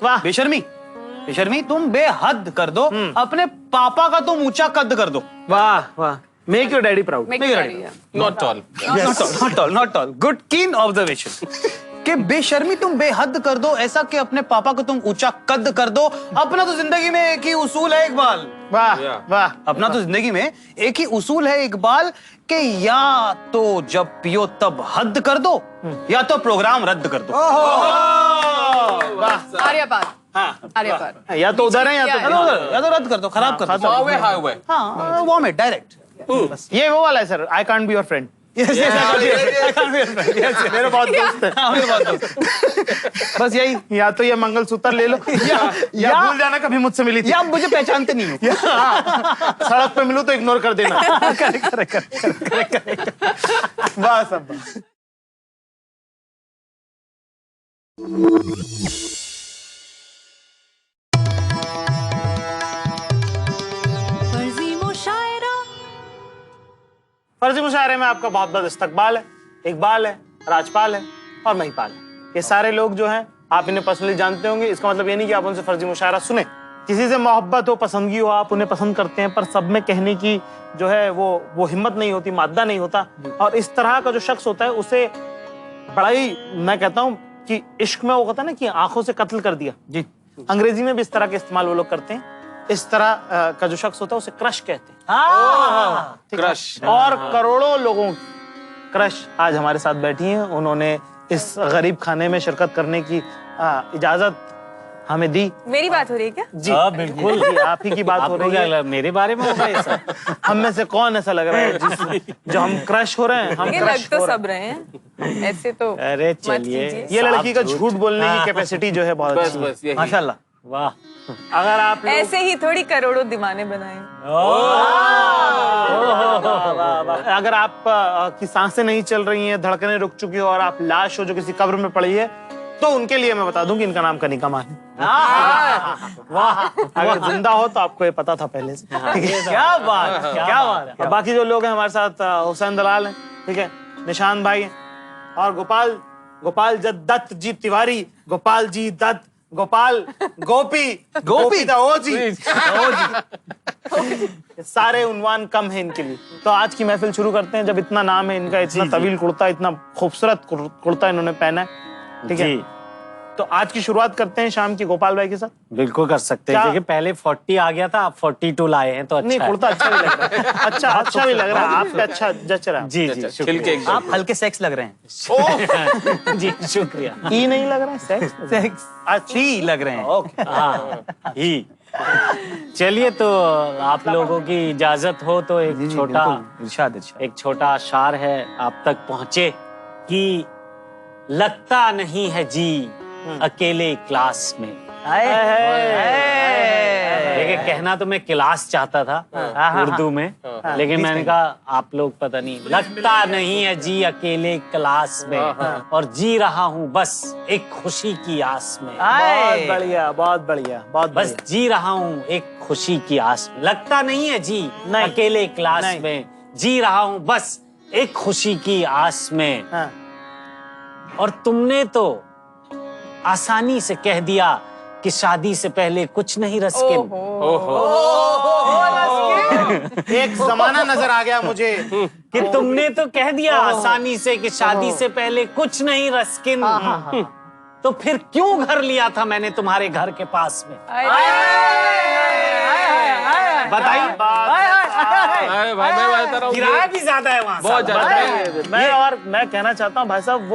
A: वाह,
D: बेशर्मी बेशर्मी तुम बेहद कर दो। अपने पापा का तुम ऊंचा कद कर दो।
A: वाह, वाह। Make your daddy proud.
G: Make it ready, yeah.
E: Not all.
D: Not all good कीन ऑब्जर्वेशन। कि बेशर्मी तुम बेहद कर दो, ऐसा कि अपने पापा को तुम ऊंचा कद कर दो। अपना तो जिंदगी में एक ही उसूल है इकबाल।
A: वाह, वाह।
D: अपना तो जिंदगी में एक ही उसूल है इकबाल कि या तो जब पियो तब हद कर दो, या तो प्रोग्राम रद्द कर दो।
G: आर्यपार।
A: हाँ,
G: आर्यपार।
A: या तो उधर है या तो
D: या तो रद्द कर दो, खराब कर दो।
E: Highway highway.
D: हाँ, वॉमिट डायरेक्ट।
A: ये वो वाला है sir, I can't be your friend. मेरे बहुत दोस्त है। बस यही, या तो ये मंगलसूत्र ले लो या भूल जाना कभी मुझसे मिली थी,
D: या मुझे पहचानते नहीं हो।
A: सड़क पे मिलूं तो इग्नोर कर देना। बस अब फर्जी मुशायरे में आपका बहुत बहुत इस्तकबाल है। इकबाल है, राजपाल है और महिपाल है। ये सारे लोग जो हैं आप इन्हें पर्सनली जानते होंगे। इसका मतलब ये नहीं कि आप उनसे फर्जी मुशायरा सुने। किसी से मोहब्बत हो, पसंदगी हो, आप उन्हें पसंद करते हैं, पर सब में कहने की जो है वो हिम्मत नहीं होती, मादा नहीं होता। और इस तरह का जो शख्स होता है उसे बड़ा ही, मैं कहता हूँ कि इश्क में वो होता है ना कि आंखों से कत्ल कर दिया जी। अंग्रेजी में भी इस तरह के इस्तेमाल वो लोग करते हैं। इस तरह का जो शख्स होता है उसे क्रश कहते हैं।
E: क्रश।
A: और करोड़ों लोगों की क्रश आज हमारे साथ बैठी हैं। उन्होंने इस गरीब खाने में शिरकत करने की इजाजत हमें दी।
I: मेरी बात हो रही है क्या?
A: जी बिल्कुल, जी आप ही की बात हो रही है।
D: मेरे बारे में होगा ये सब?
A: हम में से कौन ऐसा लग रहा है जो हम क्रश हो रहे हैं? हम
I: ये
A: क्रश
I: लग तो
A: हो रहे
I: सब रहे हैं, ऐसे तो
D: अरे
I: मत कीजिए।
A: ये लड़की का झूठ बोलने की कैपेसिटी जो है बहुत
E: बस
A: अच्छी है।
E: बस यही।
D: माशाल्लाह, वाह।
A: अगर आप लोग-
I: ऐसे ही थोड़ी करोड़ों दीवाने बनाए।
A: अगर आप की सांसें नहीं चल रही हैं, धड़कनें रुक चुकी हो और आप लाश हो जो किसी कब्र में पड़ी है, तो उनके लिए मैं बता दूं कि इनका नाम कनिका माँ है। वाह, अगर जिंदा हो तो आपको ये पता था पहले से। ठीक है, क्या बात, क्या बात है। और बाकी जो लोग हैं हमारे साथ, हुसैन दलाल हैं, ठीक है, निशान भाई हैं, और गोपाल दत्त जी तिवारी, गोपाल जी दत्त, गोपाल गोपी दा ओजी। सारे उन्वान कम है इनके लिए। तो आज की महफिल शुरू करते हैं। जब इतना नाम है इनका, इतना तवील कुर्ता, इतना खूबसूरत कुर्ता इन्होंने पहना है, ठीक है, तो आज की शुरुआत करते हैं शाम की गोपाल भाई के साथ।
B: बिल्कुल कर सकते हैं, क्योंकि पहले 40 आ गया था, आप 42 लाए हैं, तो अच्छा
A: नहीं,
B: है।
A: कुर्ता अच्छा भी लग रहा है। अच्छा भी लग रहा है, आप पे अच्छा जच रहा है।
B: जी जी,
E: छिल
B: शुक्रिया।
E: के एकदम।
D: आप हल्के सेक्स लग रहे हैं।
B: जी शुक्रिया।
A: ई नहीं लग रहा है, सेक्स
D: अच्छी लग रहे हैं।
B: हाँ ही। चलिए, तो आप लोगों की इजाजत हो तो एक छोटा एक छोटा अशार है आप तक पहुंचे कि लगता नहीं है जी अकेले क्लास में। देखिए, कहना तो मैं क्लास चाहता था उर्दू में, लेकिन मैंने कहा आप लोग पता नहीं, लगता नहीं है जी अकेले क्लास में, और जी रहा हूँ बस एक खुशी की आस में।
A: बहुत बढ़िया, बहुत बढ़िया, बहुत
B: बस जी रहा हूँ एक खुशी की आस में। लगता नहीं है जी अकेले क्लास में, जी रहा हूँ बस एक खुशी की आस में।
A: हाँ।
B: और तुमने तो आसानी से कह दिया कि शादी से पहले कुछ नहीं रस्किन।
A: एक जमाना नजर आ गया मुझे
B: कि तुमने तो कह दिया आसानी से कि शादी से पहले कुछ नहीं रस्किन, तो फिर क्यों घर लिया था मैंने तुम्हारे घर के पास में? बताइए।
E: अरे भाई मैं बता रहा हूँ
B: किराया भी ज्यादा है वहाँ
E: बहुत ज्यादा।
A: मैं कहना चाहता हूँ भाई साहब,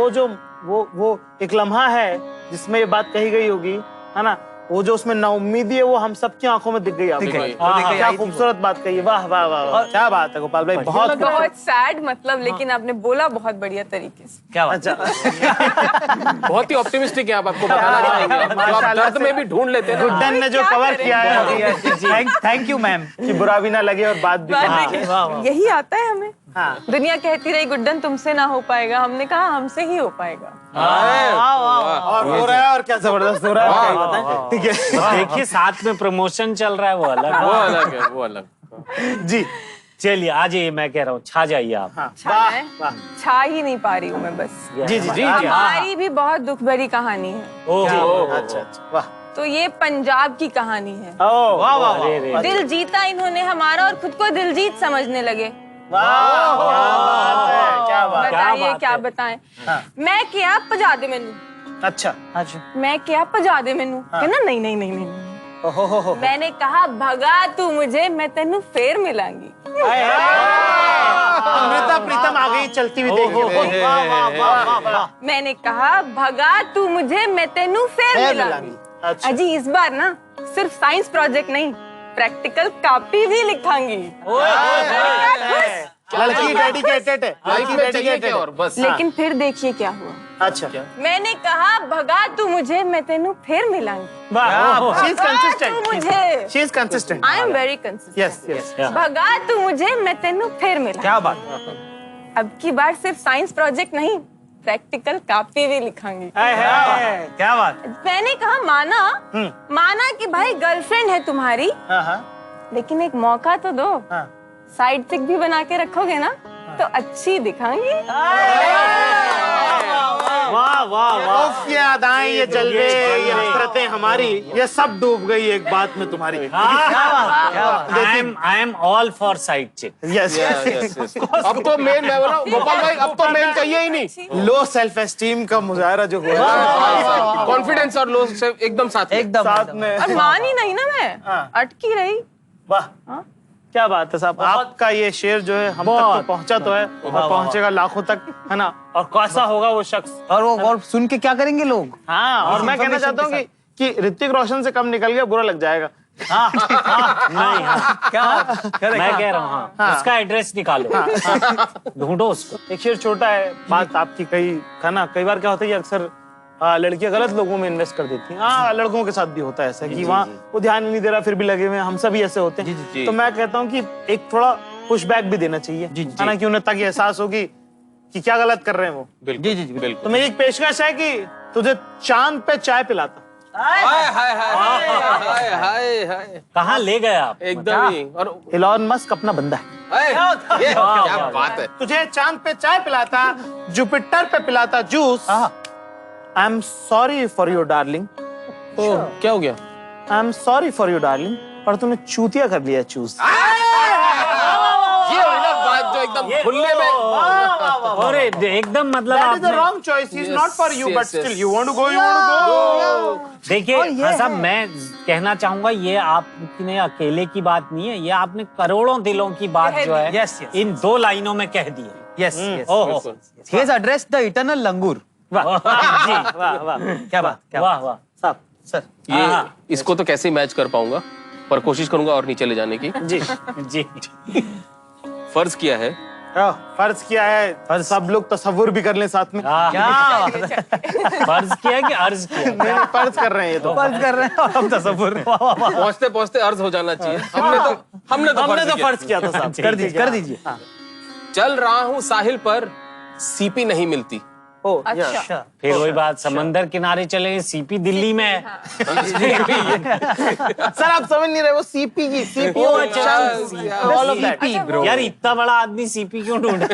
A: वो एक लम्हा है जिसमें ये बात कही गई होगी, है ना, वो जो उसमें नाउम्मीदी है वो हम सबकी आंखों में दिख गई आपको। क्या खूबसूरत बात कही, वाह वाह वाह वाह, क्या बात है गोपाल भाई, बहुत
I: बहुत सैड मतलब, लेकिन आपने बोला बहुत बढ़िया तरीके से।
B: क्या बात।
E: बहुत ही ऑप्टिमिस्टिक है आप, आपको बताना चाहेंगे जो आप दर्द में भी ढूंढ लेते हैं ना।
A: गुड्डन ने जो
I: क्या
A: कवर
I: करें?
A: किया है,
D: थैंक यू मैम।
A: कि बुरा भी ना लगे और बात भी
I: यही आता है हमें।
A: हाँ।
I: दुनिया कहती रही गुड्डन तुमसे ना हो पाएगा, हमने कहा हमसे ही हो पाएगा।
A: और हो रहा है, और क्या जबरदस्त हो रहा है, क्या बताएं। ठीक है,
B: देखिए साथ में प्रमोशन चल रहा है, वो अलग
E: वो अलग है, वो अलग।
A: जी
B: चलिए आ जाइए, मैं कह रहा हूँ छा जाइए आप।
I: छा है? छा ही नहीं पा रही हूँ मैं बस।
A: जी जी जी,
I: हमारी भी बहुत दुख भरी कहानी है।
A: अच्छा अच्छा, वाह
I: तो ये पंजाब की कहानी है।
A: वाह वाह,
I: दिल जीता इन्होंने हमारा और खुद को दिलजीत समझने लगे।
A: क्या बात,
I: बताइए क्या बताएं। मैं क्या पजा दे मैनू,
A: अच्छा
I: मैं क्या पजा दे मैनू, कहना नहीं नहीं नहीं नहीं। मैंने कहा भगा तू मुझे, मैं तेनू फेर मिलांगी।
A: अमृता प्रीतम आ गई चलती हुई, देखिए।
I: मैंने कहा भगा तू मुझे, मैं तेनू फेर मिलांगी।
A: अच्छा।
I: अजी इस बार ना सिर्फ साइंस प्रोजेक्ट नहीं, प्रैक्टिकल कॉपी भी लिखांगी।
A: लड़की डेडिकेटेड है,
E: लाइफ
A: लड़की
E: में चाहिए
A: डेडिकेटेड
E: क्या और बस।
I: लेकिन फिर देखिए क्या हुआ।
A: अच्छा,
I: मैंने कहा भगा तू मुझे, मैं तेनू फिर मिलांगी।
A: शी इज
I: तू
A: कंसिस्टेंट,
I: मुझे,
A: she is consistent.
I: I am very consistent.
A: Yes yes,
I: भगा तू मुझे, मैं तेनू फिर मिलांगी।
A: क्या बात,
I: अब की बार सिर्फ साइंस प्रोजेक्ट नहीं, प्रैक्टिकल कॉपी भी लिखांगी।
A: क्या बात।
I: मैंने कहा माना कि भाई गर्लफ्रेंड है तुम्हारी, लेकिन एक मौका तो दो। साइड चिक भी बना के रखोगे ना तो अच्छी दिखांगी।
A: वाह वाह वाह, ये अदाएं, ये जलवे, ये हसरतें हमारी, ये सब डूब गई एक बात में तुम्हारी।
B: I am all for side चिक।
A: यस
E: अब तो मेन मैं बोला गोपाल भाई, अब तो मेन चाहिए ही नहीं।
A: लो सेल्फ एस्टीम का मुजाहरा जो हुआ,
E: कॉन्फिडेंस और लो से एकदम साथ में।
A: साथ में।
I: और मानी नहीं ना मैं, अटकी रही।
A: वाह क्या बात है साहब, आपका ये शेर जो है हम तक तो पहुंचा तो है, और पहुंचेगा लाखों तक, है ना, और कैसा होगा वो शख्स,
D: और सुन के क्या करेंगे लोग।
A: हाँ, और मैं कहना चाहता हूँ कि ऋतिक रोशन से कम निकल गया बुरा लग जाएगा।
B: नहीं मैं कह रहा हूँ उसका एड्रेस निकालो, ढूंढो उसको।
A: एक शेर छोटा है, बात आपकी कही है ना, कई बार क्या होता है कि अक्सर लड़कियां गलत लोगों में इन्वेस्ट कर देती हैं। हाँ, लड़कों के साथ भी होता है ऐसा कि वहाँ वो ध्यान ही नहीं दे रहा, फिर भी लगे हुए हैं, हम सभी ऐसे होते हैं। तो मैं कहता हूँ कि एक थोड़ा पुश बैक भी देना चाहिए, है ना, कि उन्हें ताकि एहसास होगी कि क्या गलत कर रहे हैं वो।
E: जी जी बिल्कुल।
A: तो मेरी एक पेशकश है कि तुझे चांद पे चाय पिलाता।
E: हाय हाय हाय हाय हाय,
B: कहाँ ले गए आप?
E: एकदम ही। और
A: इलॉन मस्क अपना बंदा है।
E: ये क्या बात है।
A: तुझे चांद पे चाय पिलाता, जुपिटर पे पिलाता juice. I am sorry for your darling.
E: क्या हो गया?
A: I am sorry for your darling, पर तूने चूतिया कर लिया चूस।
E: ये वाली ना बात जो एकदम खुले में।
B: और एकदम मतलब
A: That is the
B: आपने
A: wrong choice. He's not for you,
E: yes,
A: but
E: yes.
A: still you want to go, you want to go.
B: देखिए साहब, मैं कहना चाहूंगा ये आपने अकेले की बात नहीं है, ये आपने करोड़ों दिलों की बात जो है
D: Yes, yes.
B: इन 2 लाइनों में कह दी है।
D: यस यस,
B: ओहो
D: he has addressed the eternal लंगूर।
B: वाह वाह वाह,
D: क्या बात,
B: वाह वाह
A: साहब, सर।
E: ये इसको तो कैसे मैच कर पाऊंगा, पर कोशिश करूंगा और नीचे ले जाने की।
A: जी
B: जी।
E: फर्ज किया है,
A: फर्ज किया है, सब लोग तसव्वुर भी कर लें साथ में।
B: क्या फर्ज किया कि अर्ज किया?
A: नहीं, फर्ज कर रहे हैं, ये तो
D: फर्ज कर रहे हैं और हम तसव्वुर।
E: पहुंचते पहुंचते अर्ज हो जाना चाहिए। हमने तो
A: फर्ज किया था साहब।
D: कर दीजिए।
E: चल रहा हूँ साहिल पर, सीपी नहीं मिलती।
I: अच्छा,
B: फिर वही बात, समंदर किनारे चले, सीपी दिल्ली में है।
A: सर आप समझ नहीं रहे, वो सीपी की सीपी। All of that.
B: यार इतना बड़ा आदमी सीपी क्यों ढूंढे?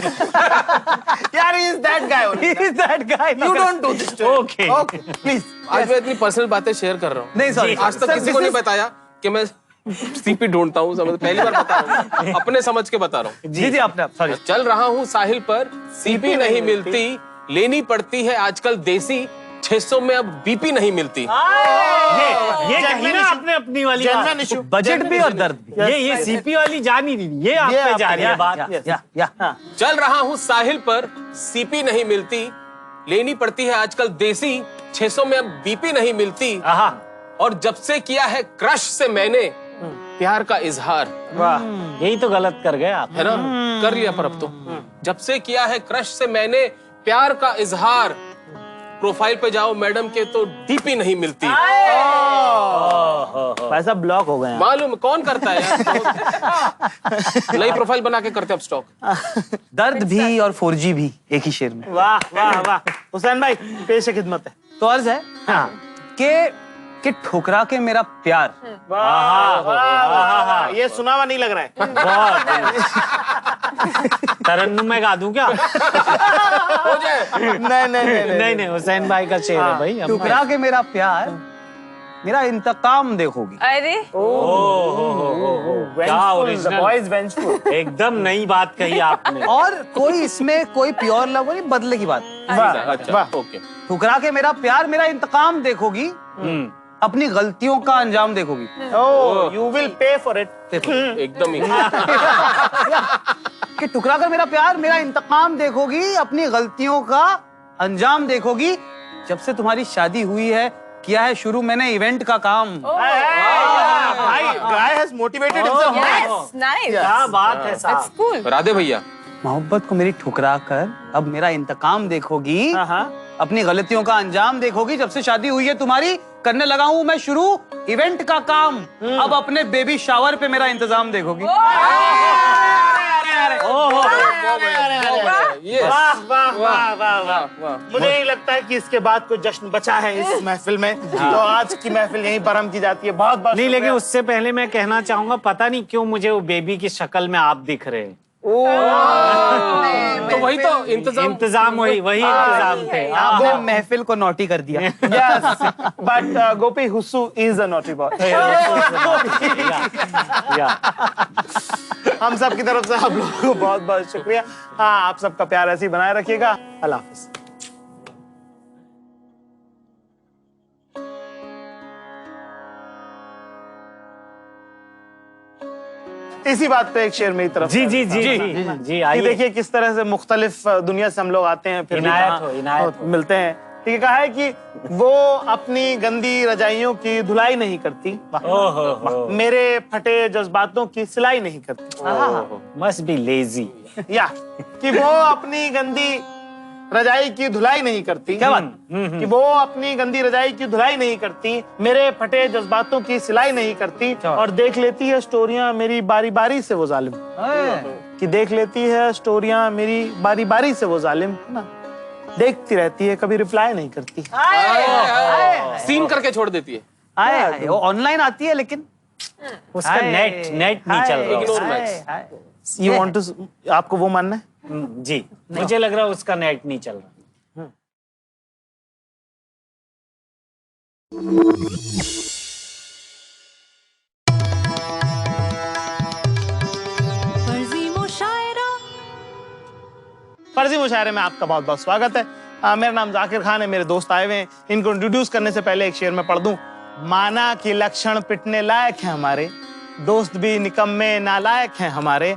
A: यार he is that guy only.
D: He is that guy.
A: You don't do this to him.
B: Okay.
A: Okay, please.
E: आज मैं इतनी पर्सनल बातें शेयर कर रहा हूँ।
D: नहीं सॉरी,
E: आज तक किसी को नहीं बताया कि मैं सीपी ढूंढता हूँ। समझ, पहली बार बता रहा हूँ, अपने समझ के बता रहा हूँ।
D: जी आपने सॉरी।
E: चल रहा हूँ साहिल पर, सीपी नहीं मिलती, लेनी पड़ती है आजकल देसी, 600 में अब बीपी नहीं मिलती।
B: ये कही ना आपने अपनी वाली
A: जनरल
B: बात।
A: इशू।
D: बजट भी और दर्द भी।
B: ये सीपी वाली जा नहीं रही, ये आप पे जा रही है बात।
D: या
E: चल रहा हूँ साहिल पर, सीपी नहीं मिलती, लेनी पड़ती है आजकल देसी, 600 में अब बीपी नहीं मिलती।
B: आहा,
E: और जब से किया है क्रश से मैंने प्यार का इजहार,
B: यही तो गलत कर गए आप।
E: है ना, कर लिया पर अब तो। जब से किया है क्रश से मैंने प्यार का इजहार, प्रोफाइल पे जाओ मैडम के तो डीपी नहीं मिलती।
A: पैसा ब्लॉक हो गए हैं।
E: मालूम कौन करता है यार, नई प्रोफाइल बना के करते अब स्टॉक।
D: दर्द भी और 4G भी एक ही शेर में।
A: वाह वाह वाह हुसैन भाई, पेश खिदमत है।
D: तो अर्ज है कि ठुकरा के मेरा प्यार।
A: वाह, ये सुना हुआ नहीं लग रहा है।
B: तरन्नुम में गा दूं क्या?
E: हो जाए।
B: नहीं, हुसैन भाई का शेर है भाई।
D: ठुकरा के मेरा प्यार, मेरा इंतकाम देखोगी।
I: अरे
B: क्या ओरिजिनल,
A: बॉयज वेंचफुल।
B: एकदम नई बात कही आपने।
D: और कोई इसमें कोई प्योर लव नहीं, बदले की बात।
E: अच्छा ओके।
D: ठुकरा के मेरा प्यार, मेरा इंतकाम देखोगी, अपनी गलतियों का अंजाम देखोगी।
A: Oh, you will pay for it.
E: एकदम ही।
D: कि ठुकरा कर मेरा प्यार, मेरा इंतकाम देखोगी, अपनी गलतियों का अंजाम देखोगी। जब से तुम्हारी शादी हुई है, किया है शुरू मैंने इवेंट का काम।
A: भाई, guy has motivated himself.
I: Yes, nice,
B: क्या बात है साहब।
I: That's cool.
E: राधे भैया,
D: मोहब्बत को मेरी ठुकरा कर अब मेरा इंतकाम देखोगी, अपनी गलतियों का अंजाम देखोगी। जब से शादी हुई है तुम्हारी, करने लगा हूं मैं शुरू इवेंट का काम। अब अपने बेबी शावर पे मेरा इंतजाम देखोगी।
E: ये
A: वाह वाह वाह वाह वाह। मुझे नहीं लगता है कि इसके बाद कोई जश्न बचा है इस महफिल में, तो आज की महफिल यहीं पर हम की जाती है। बहुत बहुत
B: नहीं, लेकिन
A: शुक्रिया।
B: उससे पहले मैं कहना चाहूंगा, पता नहीं क्यों मुझे वो बेबी की शक्ल में आप दिख रहे हैं।
E: तो वही तो
B: इंतजाम वही इंतजाम थे।
D: आपने महफिल को नोटी कर दिया।
A: Yes, but Gopi Husu is a naughty boy. हम सब की तरफ से आप लोगों को बहुत बहुत शुक्रिया। हाँ, आप सबका प्यार ऐसे ही बनाए रखिएगा। अल्लाह हाफिज। इसी बात पे एक शेर मेरी तरफ
B: जी
A: से।
B: जी जी जी जी
A: कि
B: आइए।
A: देखिए किस तरह से मुख्तलिफ दुनिया से हम लोग आते हैं, फिर भी
B: इनायत हो।
A: मिलते हैं। ठीक है, कहा है कि वो अपनी गंदी रजाइयों की धुलाई नहीं करती, मेरे फटे जज्बातों की सिलाई नहीं करती।
B: Must be lazy.
A: या कि वो अपनी गंदी रजाई की धुलाई नहीं करती। क्या बात? कि वो अपनी गंदी रजाई की धुलाई नहीं करती, मेरे फटे जज्बातों की सिलाई नहीं करती, और देख लेती है स्टोरियां मेरी बारी बारी से वो जालिम। कि देख लेती है स्टोरियां मेरी बारी बारी से वो जालिम ना, देखती रहती है, कभी रिप्लाई नहीं करती।
E: सीन करके छोड़ देती है।
D: आए वो ऑनलाइन आती है, लेकिन
B: उसका नेट नहीं चल रहा।
E: Ignore max।
A: You want to, आपको वो मानना है?
B: जी, मुझे लग रहा है उसका नेट नहीं चल रहा।
A: फर्जी मुशायरे में आपका बहुत बहुत स्वागत है। मेरा नाम जाकिर खान है, मेरे दोस्त आए हुए हैं। इनको इंट्रोड्यूस करने से पहले एक शेर में पढ़ दूं। माना कि लक्षण पिटने लायक हैं हमारे, दोस्त भी निकम्मे नालायक हैं हमारे,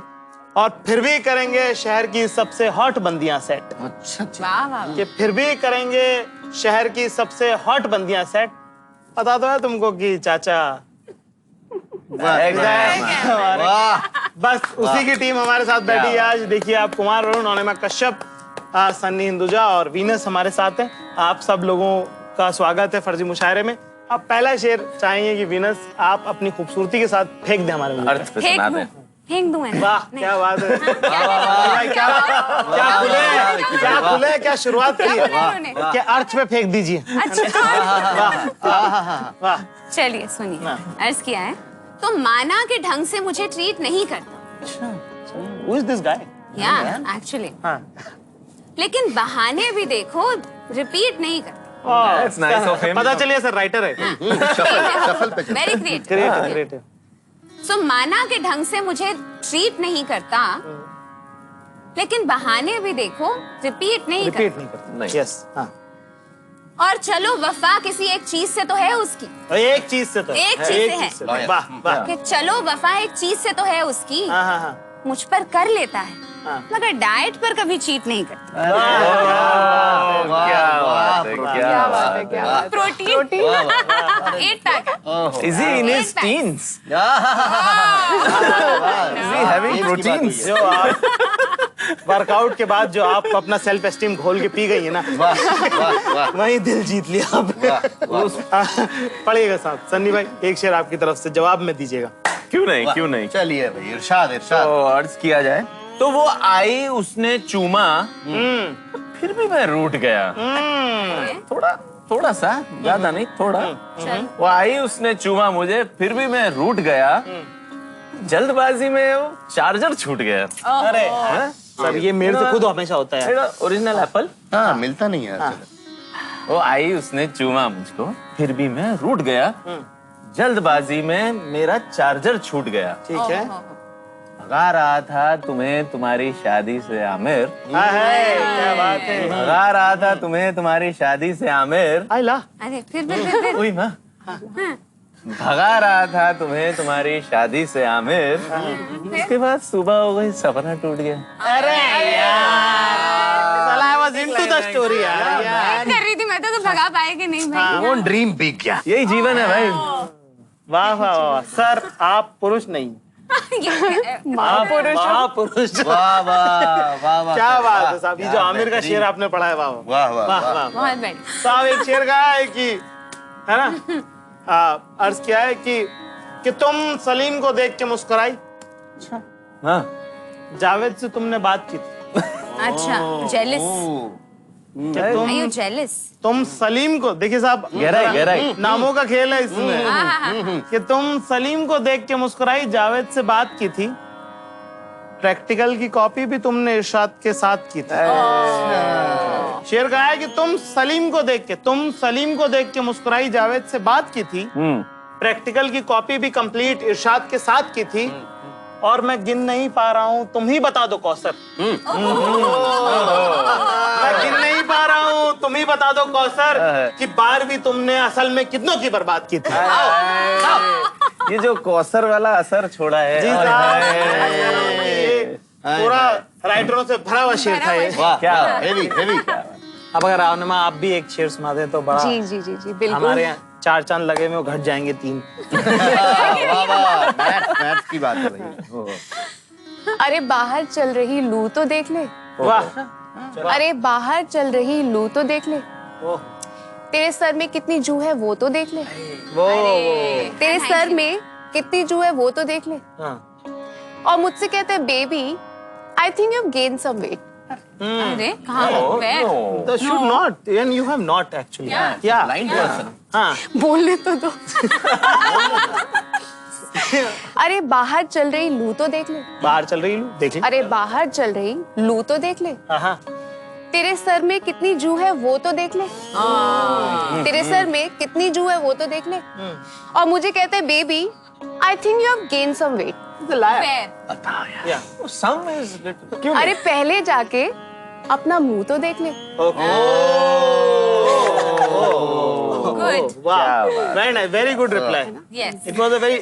A: और फिर भी करेंगे शहर की सबसे हॉट बंदियां सेट।
G: वाह वाह।
A: कि फिर भी करेंगे शहर की सबसे हॉट बंदियां सेट। पता तो है तुमको कि चाचा बस उसी की टीम हमारे साथ बैठी है आज। देखिए आप, कुमार वरुण, अनिमा कश्यप, सन्नी हिंदुजा और वीनस हमारे साथ हैं। आप सब लोगों का स्वागत है फर्जी मुशायरे में। अब पहला शेर चाहेंगे कि वीनस आप अपनी खूबसूरती के साथ फेंक दें हमारे मुंह पे।
C: अर्थ पे सुना दे।
G: फेंक दूं मैं?
A: वाह क्या बात है। भाई, क्या खुले, क्या शुरुआत की है। क्या अर्थ पे फेंक दीजिए। वाह।
G: चलिए सुनिए, अर्ज किया है। तो माना के ढंग से मुझे ट्रीट नहीं करता,
A: Who is this guy?
G: या एक्चुअली,
A: हाँ।
G: लेकिन बहाने भी देखो रिपीट नहीं करता।
C: That's nice of him.
A: पता चलिए सर राइटर है।
G: Very creative.
A: क्रिएटिव।
G: सो माना के ढंग से मुझे ट्रीट नहीं करता, लेकिन बहाने भी देखो रिपीट नहीं
A: रिपीट
G: करता।
A: नहीं करता। यस, हाँ।
J: और चलो वफा किसी एक चीज से तो है उसकी।
A: एक चीज से तो
J: एक चीज से है।
A: वाह वाह।
J: कि चलो वफा एक चीज से तो है उसकी,
A: हाँ हाँ हाँ।
J: मुझ पर कर लेता है मगर डाइट पर कभी चीट नहीं करता।
C: क्या बात है, क्या बात है।
J: Protein 8 pack.
C: Is he in his teens? Is he having proteins?
A: जो आप वर्कआउट के बाद जो आप अपना सेल्फ एस्टीम खोल के पी गई है ना, वही दिल जीत लिया आपने। पढ़िएगा साहब। सन्नी भाई एक शेर आपकी तरफ से जवाब में दीजिएगा।
C: क्यों नहीं, क्यों नहीं।
K: चलिए भाई, इरशाद इरशाद।
C: तो अर्ज किया जाए तो वो आई, उसने चूमा, फिर भी मैं रूठ गया। थोड़ा सा, ज्यादा नहीं, थोड़ा। वो आई, उसने चूमा मुझे, फिर भी मैं रूठ गया। जल्दबाजी में वो चार्जर छूट गया।
A: अरे सर ये मेरे से खुद हमेशा होता है।
C: Original Apple.
K: हाँ मिलता नहीं है।
C: वो आई, उसने चूमा मुझको, फिर भी मैं रूठ गया। जल्दबाजी में मेरा चार्जर छूट गया।
A: ठीक है।
C: भगा रहा था तुम्हें तुम्हारी शादी से आमिर।
A: क्या बात है।
C: भगा रहा था तुम्हें तुम्हारी शादी से आमिर।
A: आइला।
J: अरे फिर
C: ओए माँ। भगा रहा था तुम्हें तुम्हारी शादी से आमिर। उसके बाद सुबह हो गई, सपना टूट गया।
A: अरे यार, साला I was into the story यार।
J: कर रही थी मैं तो भगा पाएगी नहीं भाई।
K: वो ड्रीम बिक गया।
C: यही जीवन है भाई।
A: वाह वाह वाह। सर आप पुरुष नहीं, महापुरुष।
K: वाह वाह वाह वाह।
A: क्या बात है साहब। ये जो आमिर का शेर आपने पढ़ा है, वाह
K: वाह वाह
A: वाह
K: वाह।
A: वाह।
J: बहुत बढ़िया।
A: साहब एक शेर कहा है कि, है ना, अर्ज किया है कि तुम सलीम को देख के मुस्कुराई।
C: हाँ।
A: जावेद से तुमने बात की थी।
J: अच्छा, जेलिस। Are you jealous?
A: तुम सलीम को, देखिए साहब
C: गहराई।
A: नामों का खेल है इसमें, कि तुम सलीम को देख के मुस्कुराई, जावेद से बात की थी, प्रैक्टिकल की कॉपी भी तुमने इरशाद के साथ की थी। शेर कहा है कि तुम सलीम को देख के मुस्कुराई, जावेद से बात की थी, प्रैक्टिकल की कॉपी भी कंप्लीट इरशाद के साथ की थी, और मैं गिन नहीं पा रहा हूँ, तुम ही बता दो कौसर। मैं गिन नहीं पा रहा हूँ, तुम ही बता दो कौसर, कि बार भी तुमने असल में कितनों की बर्बाद की थी।
C: ये जो कौसर वाला असर छोड़ा है।
A: जी साहब, पूरा राइटरों से भरा हुआ शेर था ये।
C: क्या
K: हेवी हेवी।
A: अब अगर आप भी एक शेर सुना दें तो बड़ा।
I: जी जी जी जी बिल्कुल।
A: हमारे यहाँ 4 चांद लगे में वो घट जाएंगे 3।
K: वाह वाह। मैथ्स की बात है भाई।
G: अरे बाहर चल रही लू तो देख ले।
A: वाह।
G: अरे बाहर चल रही लू तो देख ले। तेरे सर में कितनी जू है वो तो देख ले।
A: वो
G: तेरे सर में कितनी जू है वो तो देख ले।
A: हाँ।
G: और मुझसे कहते हैं baby I think you have gain some weight.
J: अरे कहाँ? Where?
A: They should not, and you have not actually. Yeah.
K: Blind person.
A: हाँ।
G: बोलने तो दो। अरे बाहर चल रही लू तो देख ले।
A: बाहर चल रही लू देख ले।
G: अरे बाहर चल रही लू तो देख ले।
A: हाँ।
G: तेरे सर में कितनी जू है वो तो देख ले। तेरे सर में कितनी जू है वो तो देख ले। और मुझे कहते हैं baby I think you have gain some weight.
J: Where?
C: Some is little-
G: अरे पहले जाके अपना मुंह तो देख ले।
J: Good.
A: Wow. Very nice. Very good reply.
J: Yes.
A: It was a very.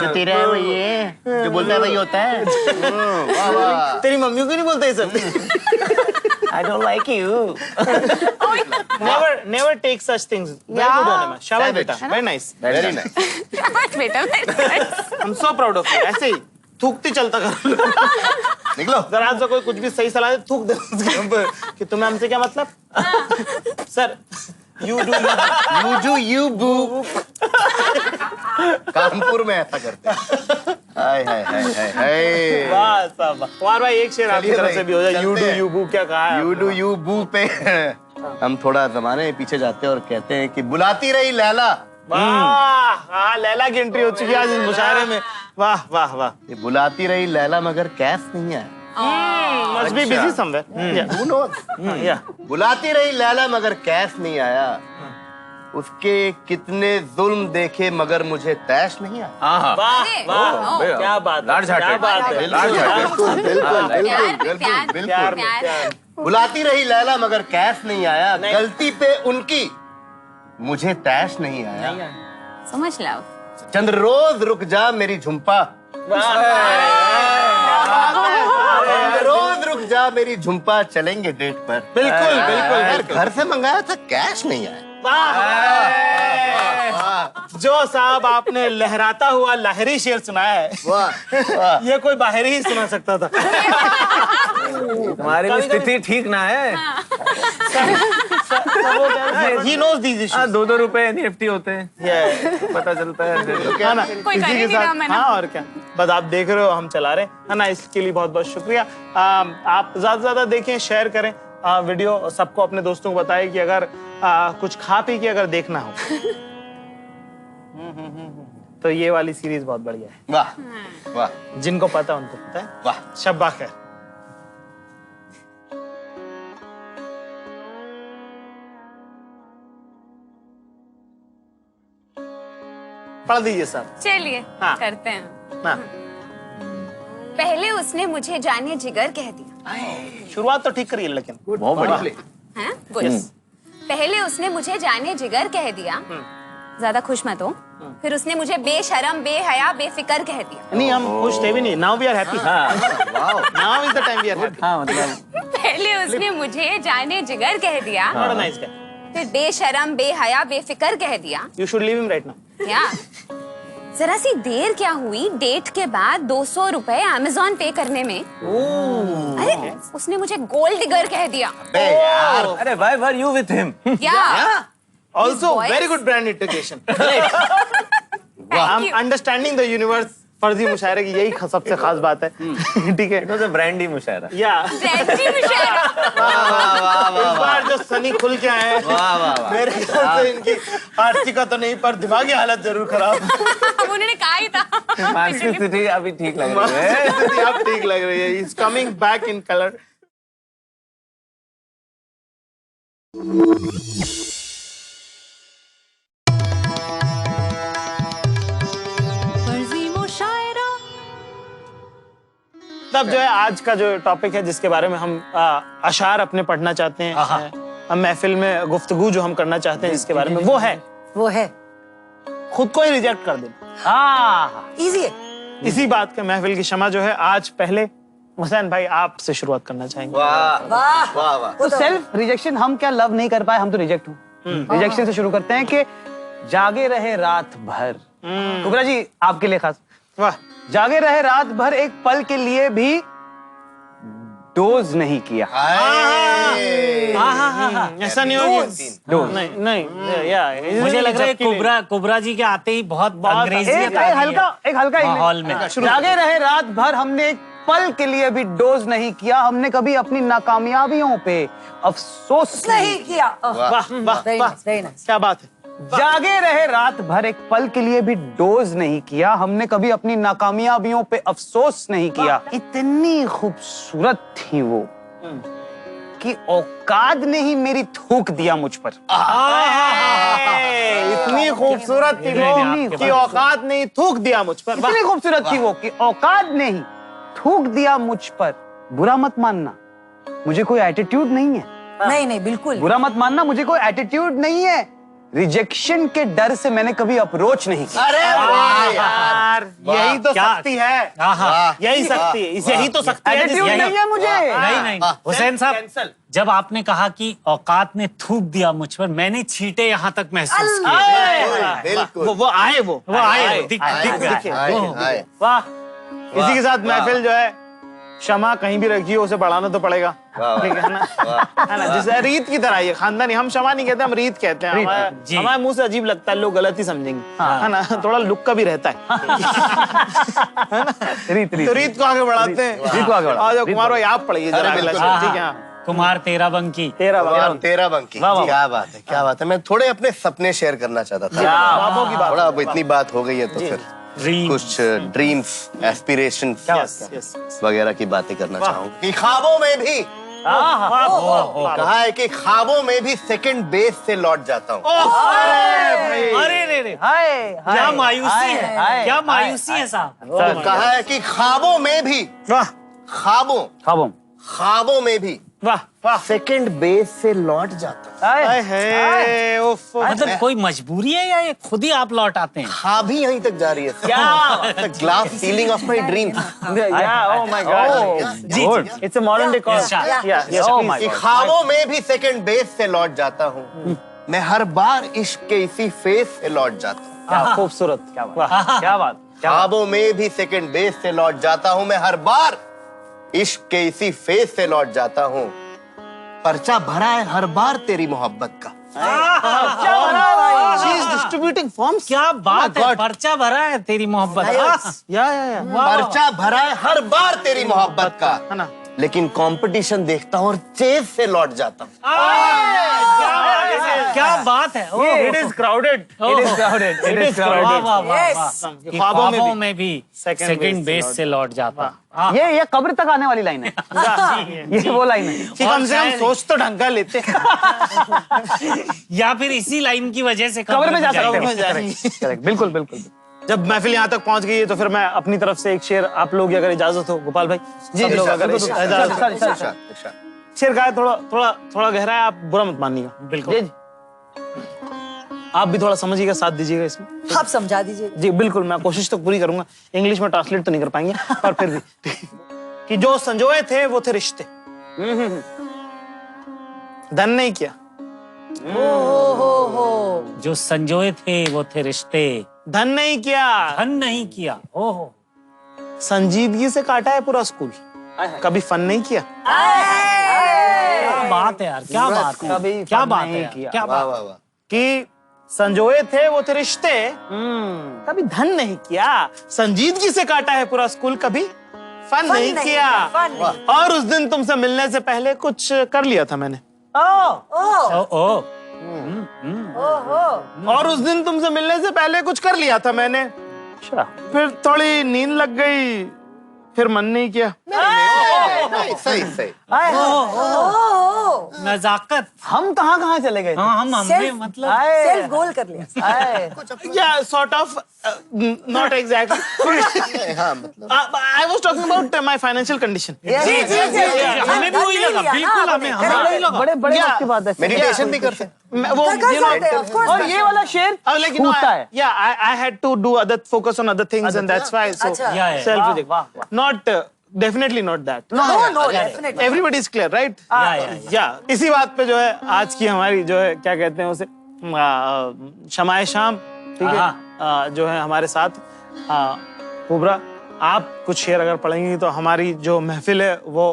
K: जो तेरा है वही है, जो बोलता है वही होता है। वाह वाह।
A: तेरी मम्मी को नहीं बोलते ये सब।
C: I don't like you.
A: Never take such things. Very good on him. शाबाश बेटा. Very nice.
K: Very nice.
J: But बेटा,
A: I'm so proud of you. ऐसे ही थूकती चलता कर।
K: निकलो।
A: जरा आपसे कोई कुछ भी सही सलाह दे, थूक दे उसके ऊपर कि तुम्हें हमसे क्या मतलब। Sir you do you boo।
K: Kanpur में ऐसा करते हैं। हाय हाय हाय हाय हाय।
A: वाह साहब। कुमार भाई एक शेर आपकी तरफ से भी हो जाए। You do you boo क्या कहा है?
K: You do you boo पे हम थोड़ा जमाने पीछे जाते हैं और कहते हैं कि बुलाती रही लैला।
A: वाह। हाँ लैला की एंट्री हो चुकी है आज इस मुशायरे में। वाह वाह वाह।
K: ये बुलाती रही लैला मगर कैश नहीं आया।
A: Must be busy somewhere. Yeah.
K: Who knows?
A: Yeah.
K: बुलाती रही लैला मगर कैश नहीं आया। उसके कितने जुल्म देखे मगर मुझे तैश नहीं आया।
C: हाँ
A: क्या बात है,
C: लाड झाटे।
A: क्या बात है।
K: बिल्कुल बिल्कुल बिल्कुल
J: प्यार,
K: बिल्कुल
J: प्यार,
K: बिल्कुल
J: प्यार।
K: बुलाती रही लैला मगर कैश नहीं आया। गलती पे उनकी मुझे तैश नहीं आया।
J: समझ लो।
K: चंद रोज रुक जा मेरी झुम्पा, रोज रुक जा मेरी झुम्पा, चलेंगे डेट पर।
A: बिल्कुल बिल्कुल
K: यार घर से मंगाया था कैश नहीं आया।
A: जो साहब आपने लहराता हुआ लाहरी शेर सुनाया है,
K: वाह
A: ये कोई बाहरी ही सुना सकता था।
C: तुम्हारी भी स्थिति ठीक ना है।
A: He knows these issues.
C: 2-2 रुपए NFT होते हैं, पता चलता है।
A: है ना,
J: कोई
A: इसी
J: कर ही
A: के
J: नहीं रहा
A: साथ
J: मैंने।
A: हाँ और क्या, बस आप देख रहे हो हम चला रहे हैं, है ना। इसके लिए बहुत बहुत शुक्रिया। आप ज्यादा से ज्यादा देखें, शेयर करें वीडियो, सबको अपने दोस्तों को बताएं कि अगर कुछ खा पी के अगर देखना हो तो ये वाली सीरीज बहुत बढ़िया है।
K: वाह वाह
A: जिनको पता है उनको पता है।
K: वाह।
A: शब्बा खैर। पढ़ दीजिए साहब।
J: चलिए
A: हाँ।
J: करते हैं।
A: हाँ।
J: पहले उसने मुझे जाने जिगर कह दिया।
A: शुरुआत तो ठीक करिए लेकिन।
C: बहुत बढ़िया।
J: हैं? गुड। पहले उसने मुझे जाने जिगर कह दिया, ज्यादा खुश मत हो। फिर उसने मुझे बेशरम, बेहया, बेफिक्र कह दिया।
A: नहीं, हम खुश थे भी नहीं। Now we are happy. Now is the time we are happy.
C: हाँ मतलब
J: पहले उसने मुझे जाने जिगर कह दिया,
A: नॉट अ नाइस गाय।
J: फिर बेशरम, बेहया, बेफिक्र कह दिया।
A: You should leave him right now.
J: या जरा सी देर क्या हुई डेट के बाद 200 रुपए अमेज़न पे करने में। अरे उसने मुझे गोल्ड डिगर कह दिया।
C: अरे why were you with him?
J: या
A: Also,
J: boys-
A: very good brand integration.
J: Thank
A: हम
J: you.
A: अंडरस्टैंडिंग द यूनिवर्स फर्जी मुशायरे की यही सबसे खास बात है। ठीक है।
C: इट वाज अ ब्रांडी मुशायरा।
A: या
J: ब्रांडी मुशायरा।
A: इस बार जो सनी खुल के आए हैं, मेरे ख्याल से इनकी आर्थिक तो नहीं पर दिमागी हालत जरूर खराब।
J: उन्होंने कहा ही था।
C: मानसिक स्थिति अभी ठीक लग रही है।
A: स्थिति अब ठीक लग रही है। Is coming back in colour. तब जो है आज का जो टॉपिक है जिसके बारे में हम अशार अपने पढ़ना चाहते हैं, हम महफिल में गुफ्तगू जो हम करना चाहते हैं इसके बारे में, वो है खुद को ही रिजेक्ट कर देना।
F: इजी है।
A: इसी बात के महफिल की शमा जो है आज पहले हुसैन भाई आपसे शुरुआत करना चाहेंगे।
K: वाह
F: वाह
K: वाह वाह।
D: तो सेल्फ रिजेक्शन, हम क्या लव नहीं कर पाए, हम तो रिजेक्ट हूँ। रिजेक्शन से शुरू करते हैं कि जागे रहे रात भर। कुबरा जी आपके लिए खास।
A: वाह।
D: जागे रहे रात भर, एक पल के लिए भी डोज नहीं किया।
A: ऐसा नहीं होगी। नहीं या
B: मुझे लग रहा है कुबरा जी के आते ही बहुत अंग्रेजियत आ गई है
D: एक हल्का
B: माहौल में।
D: जागे रहे रात भर, हमने एक पल के लिए भी डोज नहीं किया, हमने कभी अपनी नाकामयाबियों पे अफसोस
F: नहीं किया।
A: वाह वाह
F: Very
A: वाह,
F: nice, very nice.
A: क्या बात है।
D: जागे रहे रात भर, एक पल के लिए भी डोज नहीं किया, हमने कभी अपनी नाकामयाबियों पे अफसोस नहीं किया। इतनी खूबसूरत थी वो कि औकात ने ही मेरी थूक दिया मुझ पर।
A: इतनी खूबसूरत थी वो कि औकात नहीं थूक दिया मुझ पर।
D: इतनी खूबसूरत थी वो कि औकात ने ही थूक दिया मुझ पर। बुरा मत मानना, मुझे कोई एटीट्यूड नहीं है।
F: नहीं बिल्कुल।
D: बुरा मत मानना, मुझे कोई एटीट्यूड नहीं है। रिजेक्शन के डर से मैंने कभी अप्रोच नहीं किया।
K: अरे वाह यार,
A: यही तो शक्ति है। यही शक्ति है, यही तो शक्ति है।
D: एटीट्यूड नहीं है मुझे।
B: नहीं हुसैन साहब, जब आपने कहा कि औकात ने थूक दिया मुझ पर, मैंने छींटे यहाँ तक महसूस किए।
K: बिल्कुल
A: वो आए वो
B: दिख
K: आए।
A: वाह। इसी के साथ महफिल जो है क्षमा कहीं भी रखी हो उसे बढ़ाना तो पड़ेगा। ठीक है ना, है ना। जैसे रीत की तरह ये खानदानी, हम क्षमा नहीं कहते, हम रीत कहते हैं। हमारे मुंह से अजीब लगता है, लोग गलत ही समझेंगे, है ना। थोड़ा लुक का भी रहता है ना? तो रीत को आगे बढ़ाते हैं।
D: रीत को आगे बढ़ाते हैं।
A: आ जाओ कुमार भाई, आप पढ़िए जरा अगला शेर, ठीक है।
B: कुमार तेरा बंकी।
A: तेरा
K: तेरा बंकी। क्या बात है, क्या बात है। मैं थोड़े अपने सपने शेयर करना चाहता था।
A: बाबों की बात।
K: थोड़ा अब इतनी बात हो गई है तो फिर कुछ ड्रीम्स, एस्पिरेशंस वगैरह की बातें करना चाहूंगा कि ख्वाबों में भी कहा है कि ख्वाबों में भी सेकंड बेस से लौट जाता हूँ।
B: अरे रे रे,
D: हाय
B: क्या मायूसी है, क्या मायूसी है साहब।
K: तो कहा है कि ख्वाबों में भी,
A: वाह
K: ख्वाबों में भी
A: वाह वाह।
K: सेकंड बेस से लौट जाता हूँ।
A: हाय है, उफ।
B: मतलब कोई मजबूरी है या ये खुद ही आप लौट आते हैं?
K: ख्वाब ही यहीं तक जा रही है। क्या glass ceiling of my dream.
A: Yeah, oh my God.
B: Good.
A: It's a modern day call.
B: Yes, sir.
A: Yeah, yes,
D: Oh
A: please.
D: my
K: कि ख्वाबों में भी सेकंड बेस से लौट जाता हूँ। मैं हर बार इश्क के इसी फेस से लौट जाता हूँ।
D: क्या खूबसूरत, क्या बात, क्या बात।
K: ख्वाबों में भी सेकंड बेस से लौट जाता हूँ। मैं हर बार इश्क के इसी फेस से लौट जाता हूँ। पर्चा भरा है हर बार तेरी मोहब्बत का।
A: She is distributing forms.
B: क्या बात है, पर्चा भरा है तेरी मोहब्बत का।
A: Yeah.
K: पर्चा भरा है हर बार तेरी मोहब्बत का,
A: है ना?
K: लेकिन कंपटीशन देखता हूँ और चेस से लौट जाता हूँ।
B: क्या बात है।
A: It is crowded.
D: It is crowded. It is crowded.
B: वाह, वाह, वाह। कि ख्वाबों में भी सेकंड बेस से लौट जाता।
D: ये कब्र तक आने वाली लाइन है। ये वो लाइन है
A: कि कम से कम सोच तो ढंग का लेते हैं।
B: या फिर इसी लाइन की वजह से
D: कब्र में जा सकते
A: में
D: हो।
A: जाएंगे।
D: Correct, बिल्कुल बिल्कुल।
A: जब महफिल यहाँ तक पहुंच गई है तो फिर मैं अपनी तरफ से एक शेर आप लोग अगर इजाजत हो, गोपाल भाई सब लोग अगर इजाजत हो। शेर का है, थोड़ा गहरा है, आप बुरा मत मानिएगा।
B: बिल्कुल।
A: आप भी थोड़ा समझिएगा, साथ दीजिएगा इसमें।
F: आप समझा दीजिए।
A: जी बिल्कुल, मैं कोशिश तो पूरी करूंगा। इंग्लिश में ट्रांसलेट तो नहीं कर पाएंगे, पर फिर भी कि जो संजोए थे वो थे रिश्ते, धन नहीं किया।
B: जो संजोए थे वो थे रिश्ते,
A: धन नहीं किया।
B: धन नहीं किया। ओहो,
A: संजीदगी से काटा है पूरा स्कूल, कभी फन नहीं किया।
B: क्या बात है यार, क्या बात है, क्या बात है यार, क्या
K: वाह
B: बात।
K: वाह वाह।
A: कि संजोए थे वो थे रिश्ते, कभी धन नहीं किया। संजीदगी से काटा है पूरा स्कूल, कभी फन नहीं किया। और उस दिन तुमसे मिलने से पहले कुछ कर लिया था मैंने।
B: ओ
A: और उस दिन तुमसे मिलने से पहले कुछ कर लिया था मैंने। फिर थोड़ी नींद लग गई, फिर मन नहीं किया।
K: नहीं, सही सही।
B: नजाकत।
D: हम कहाँ चले गए थे?
B: हाँ, हमने मतलब
F: सेल्फ गोल कर लिया।
A: Yeah, sort of, not exactly.
K: हाँ मतलब
A: I was talking about my financial condition.
B: जी, हमें भी वही लगा, बिल्कुल हमें वही लगा।
D: बड़े बड़े
A: Yeah.
D: वक्त की बात है।
K: मेडिटेशन भी करते हैं।
A: वो you know,
D: और ये वाला शेर
A: like, you know,
D: टूटता है।
A: yeah, I had to do other focus on other things, and that's why. So
F: अच्छा।
B: Yeah, yeah.
A: self reject.
D: वाह, वाह।
A: Not definitely not that.
F: No, definitely.
A: Everybody is clear, right? Yeah. इसी बात पे जो है आज की हमारी जो है क्या कहते हैं उसे शमाए शाम, ठीक है, जो है हमारे साथ कुबरा, आप कुछ शेर अगर पढ़ेंगी तो हमारी जो महफिल है वो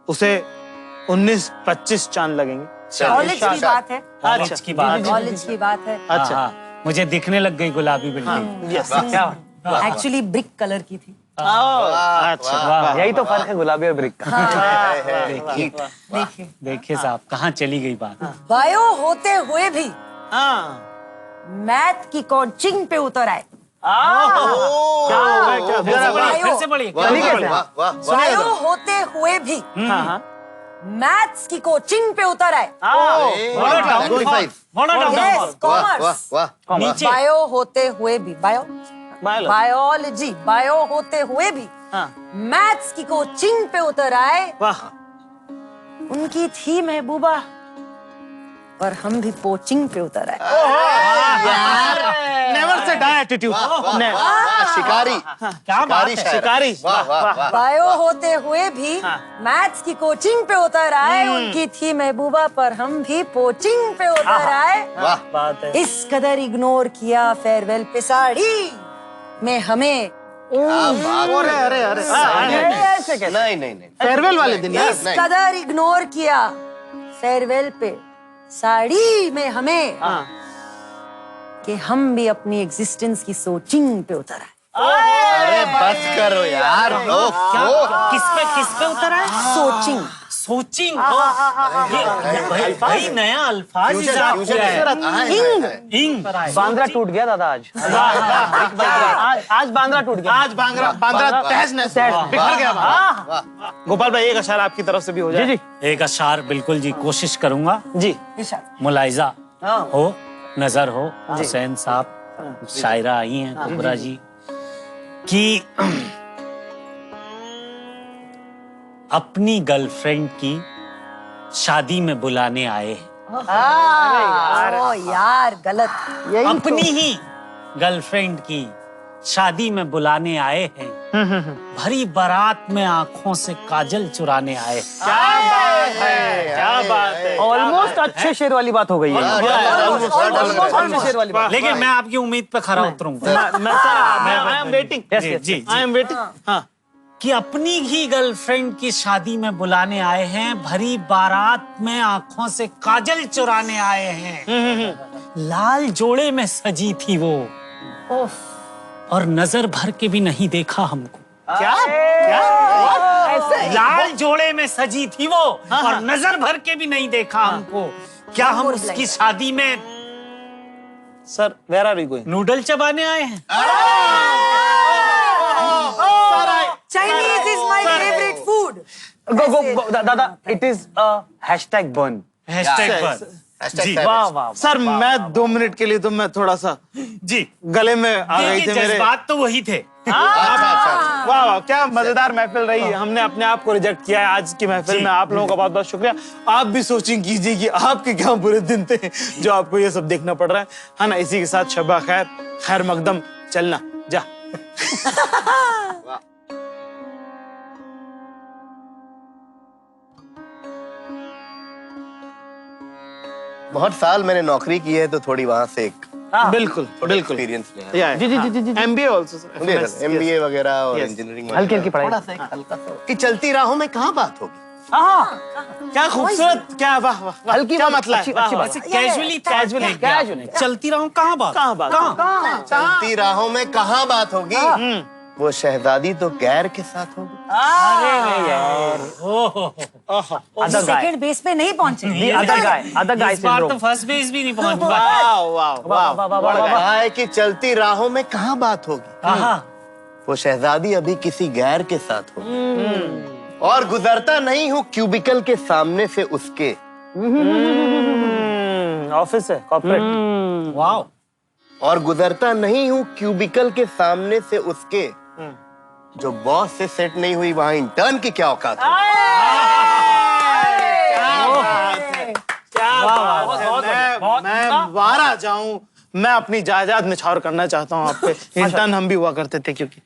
A: उसे 19-25 चांद लगेंगे।
F: कॉलेज की बात है।
B: कॉलेज की बात है।
F: कॉलेज की बात है।
A: अच्छा,
B: मुझे दिखने लग गई गुलाबी building.
A: Yes,
F: actually brick colour की थी।
A: अच्छा,
D: यही तो फर्क है गुलाबी और ब्रिक का।
B: देखिए साहब, कहाँ चली गई बात।
F: बायो होते हुए भी
A: हाँ,
F: मैथ की कोचिंग पे उतर आए।
A: क्या हो गया, क्या
B: फिर से पढ़िए।
F: बायो होते हुए भी मैथ्स की कोचिंग पे उतर आए। Yes, commerce.
B: नीचे
F: बायो होते हुए भी बायोलॉजी बायो होते हुए भी मैथ्स की कोचिंग पे उतर आए।
A: वाह,
F: उनकी थी महबूबा और हम भी कोचिंग पे उतर आए।
A: Never say die attitude.
K: शिकारी,
B: क्या बात है।
A: शिकारी।
K: वाह वाह वाह।
F: बायो होते हुए भी मैथ्स की कोचिंग पे उतर आए। उनकी थी महबूबा पर हम भी कोचिंग पे उतर आए।
K: वाह
A: बात है।
F: इस कदर इग्नोर किया फेयरवेल पे साड़ी में हमें।
A: अरे
D: ऐसे कैसे?
K: नहीं
A: फेयरवेल वाले दिन यार।
F: इस कदर इग्नोर किया फेयरवेल पे साड़ी में हमें कि हम भी अपनी एग्जिस्टेंस की सोचिंग पे उतर आए।
K: अरे बस करो यार।
B: किस पे उतर है?
F: सोचिंग।
B: सोचिंग भाई नया अल्फाज इजाद किया है। इंग
D: बांद्रा टूट गया दादा आज। आज बांद्रा टूट गया।
A: आज बांद्रा तहस नहस बिखर गया। गोपाल भाई एक अशार आपकी तरफ से भी हो जाए।
D: जी
B: एक अशार बिल्कुल जी, कोशिश करूंगा
A: जी।
B: मुलाइजा हो, नजर हो, हुसैन साहब शायरा आई हैं कुबरा जी कि अपनी गर्लफ्रेंड की शादी में बुलाने आए हैं।
F: ओ यार गलत।
B: अपनी ही गर्लफ्रेंड की शादी में बुलाने आए हैं, भरी बारात में आंखों से काजल चुराने आए।
A: क्या बात है, क्या बात है।
D: ऑलमोस्ट अच्छे शेर वाली बात हो गई है। अच्छे शेर वाली बात।
B: लेकिन मैं आपकी उम्मीद पे खरा उतरूंगा।
A: I am waiting.
B: जी
A: आई एम वेटिंग। हाँ
B: कि अपनी ही गर्लफ्रेंड की शादी में बुलाने आए हैं, भरी बारात में आंखों से काजल चुराने आए हैं। लाल जोड़े में सजी थी वो, और नजर भर के भी नहीं देखा हमको।
A: क्या क्या
B: लाल जोड़े में सजी थी वो, और नजर भर के भी नहीं देखा हमको। क्या हम उसकी शादी में
A: sir where are you going?
B: Noodle चबाने आए हैं?
F: Chinese is my favorite food.
D: Go, दादा, it is a hashtag burn.
B: Hashtag पर
K: जी
D: वाह वाह।
A: सर मैं 2 मिनट के लिए तो मैं थोड़ा सा
B: जी
A: गले में आ गई
B: देखिए,
A: थी मेरे।
B: जज्बात तो वही थे।
A: वाह वाह क्या मजेदार महफिल रही है। हमने अपने आप को रिजेक्ट किया है आज की महफिल में। आप लोगों का बहुत बहुत शुक्रिया। आप भी सोचिंग कीजिए कि आपके क्या बुरे दिन थे जो आपको ये सब देखना पड़ रहा है ना। इसी के साथ शबा खैर, खैर मकदम, चलना जा।
K: बहुत साल मैंने नौकरी की है तो थोड़ी वहां से एक
A: बिल्कुल बिल्कुल
K: एक्सपीरियंस लिया है।
A: जी MBA ऑल्सो
K: MBA वगैरह और इंजीनियरिंग
D: हल्की हल्की पढ़ाई।
K: हल्का सा कि चलती राहों में कहाँ बात होगी।
A: क्या खूबसूरत, क्या वाह वाह
D: हल्की
A: क्या
D: बात,
A: मतलब
D: अच्छी
A: है।
D: बात।
B: कैजुअली चलती रहूं, कहाँ बात कहाँ
K: चलती राहों में कहाँ बात होगी। वो शहजादी तो गैर के साथ होगी।
F: सेकंड बेस पे नहीं पहुंचे।
D: अदर गाय
B: इस बार तो फर्स्ट बेस भी नहीं पहुंच पाया।
A: वाह वाह वाह
K: कहा है कि चलती राहों में कहाँ बात होगी। वो शहजादी अभी किसी गैर के साथ होगी। और गुजरता नहीं हूँ क्यूबिकल के सामने से उसके।
A: ऑफिस है कॉर्पोरेट।
B: वाह।
K: और गुजरता नहीं हूँ क्यूबिकल के सामने से उसके, जो बॉस से सेट नहीं हुई वहां इंटर्न की क्या औकात है।
A: मैं वारा जाऊं, मैं अपनी जायदाद निछावर करना चाहता हूं आप पे। इंटर्न हम भी हुआ करते थे क्योंकि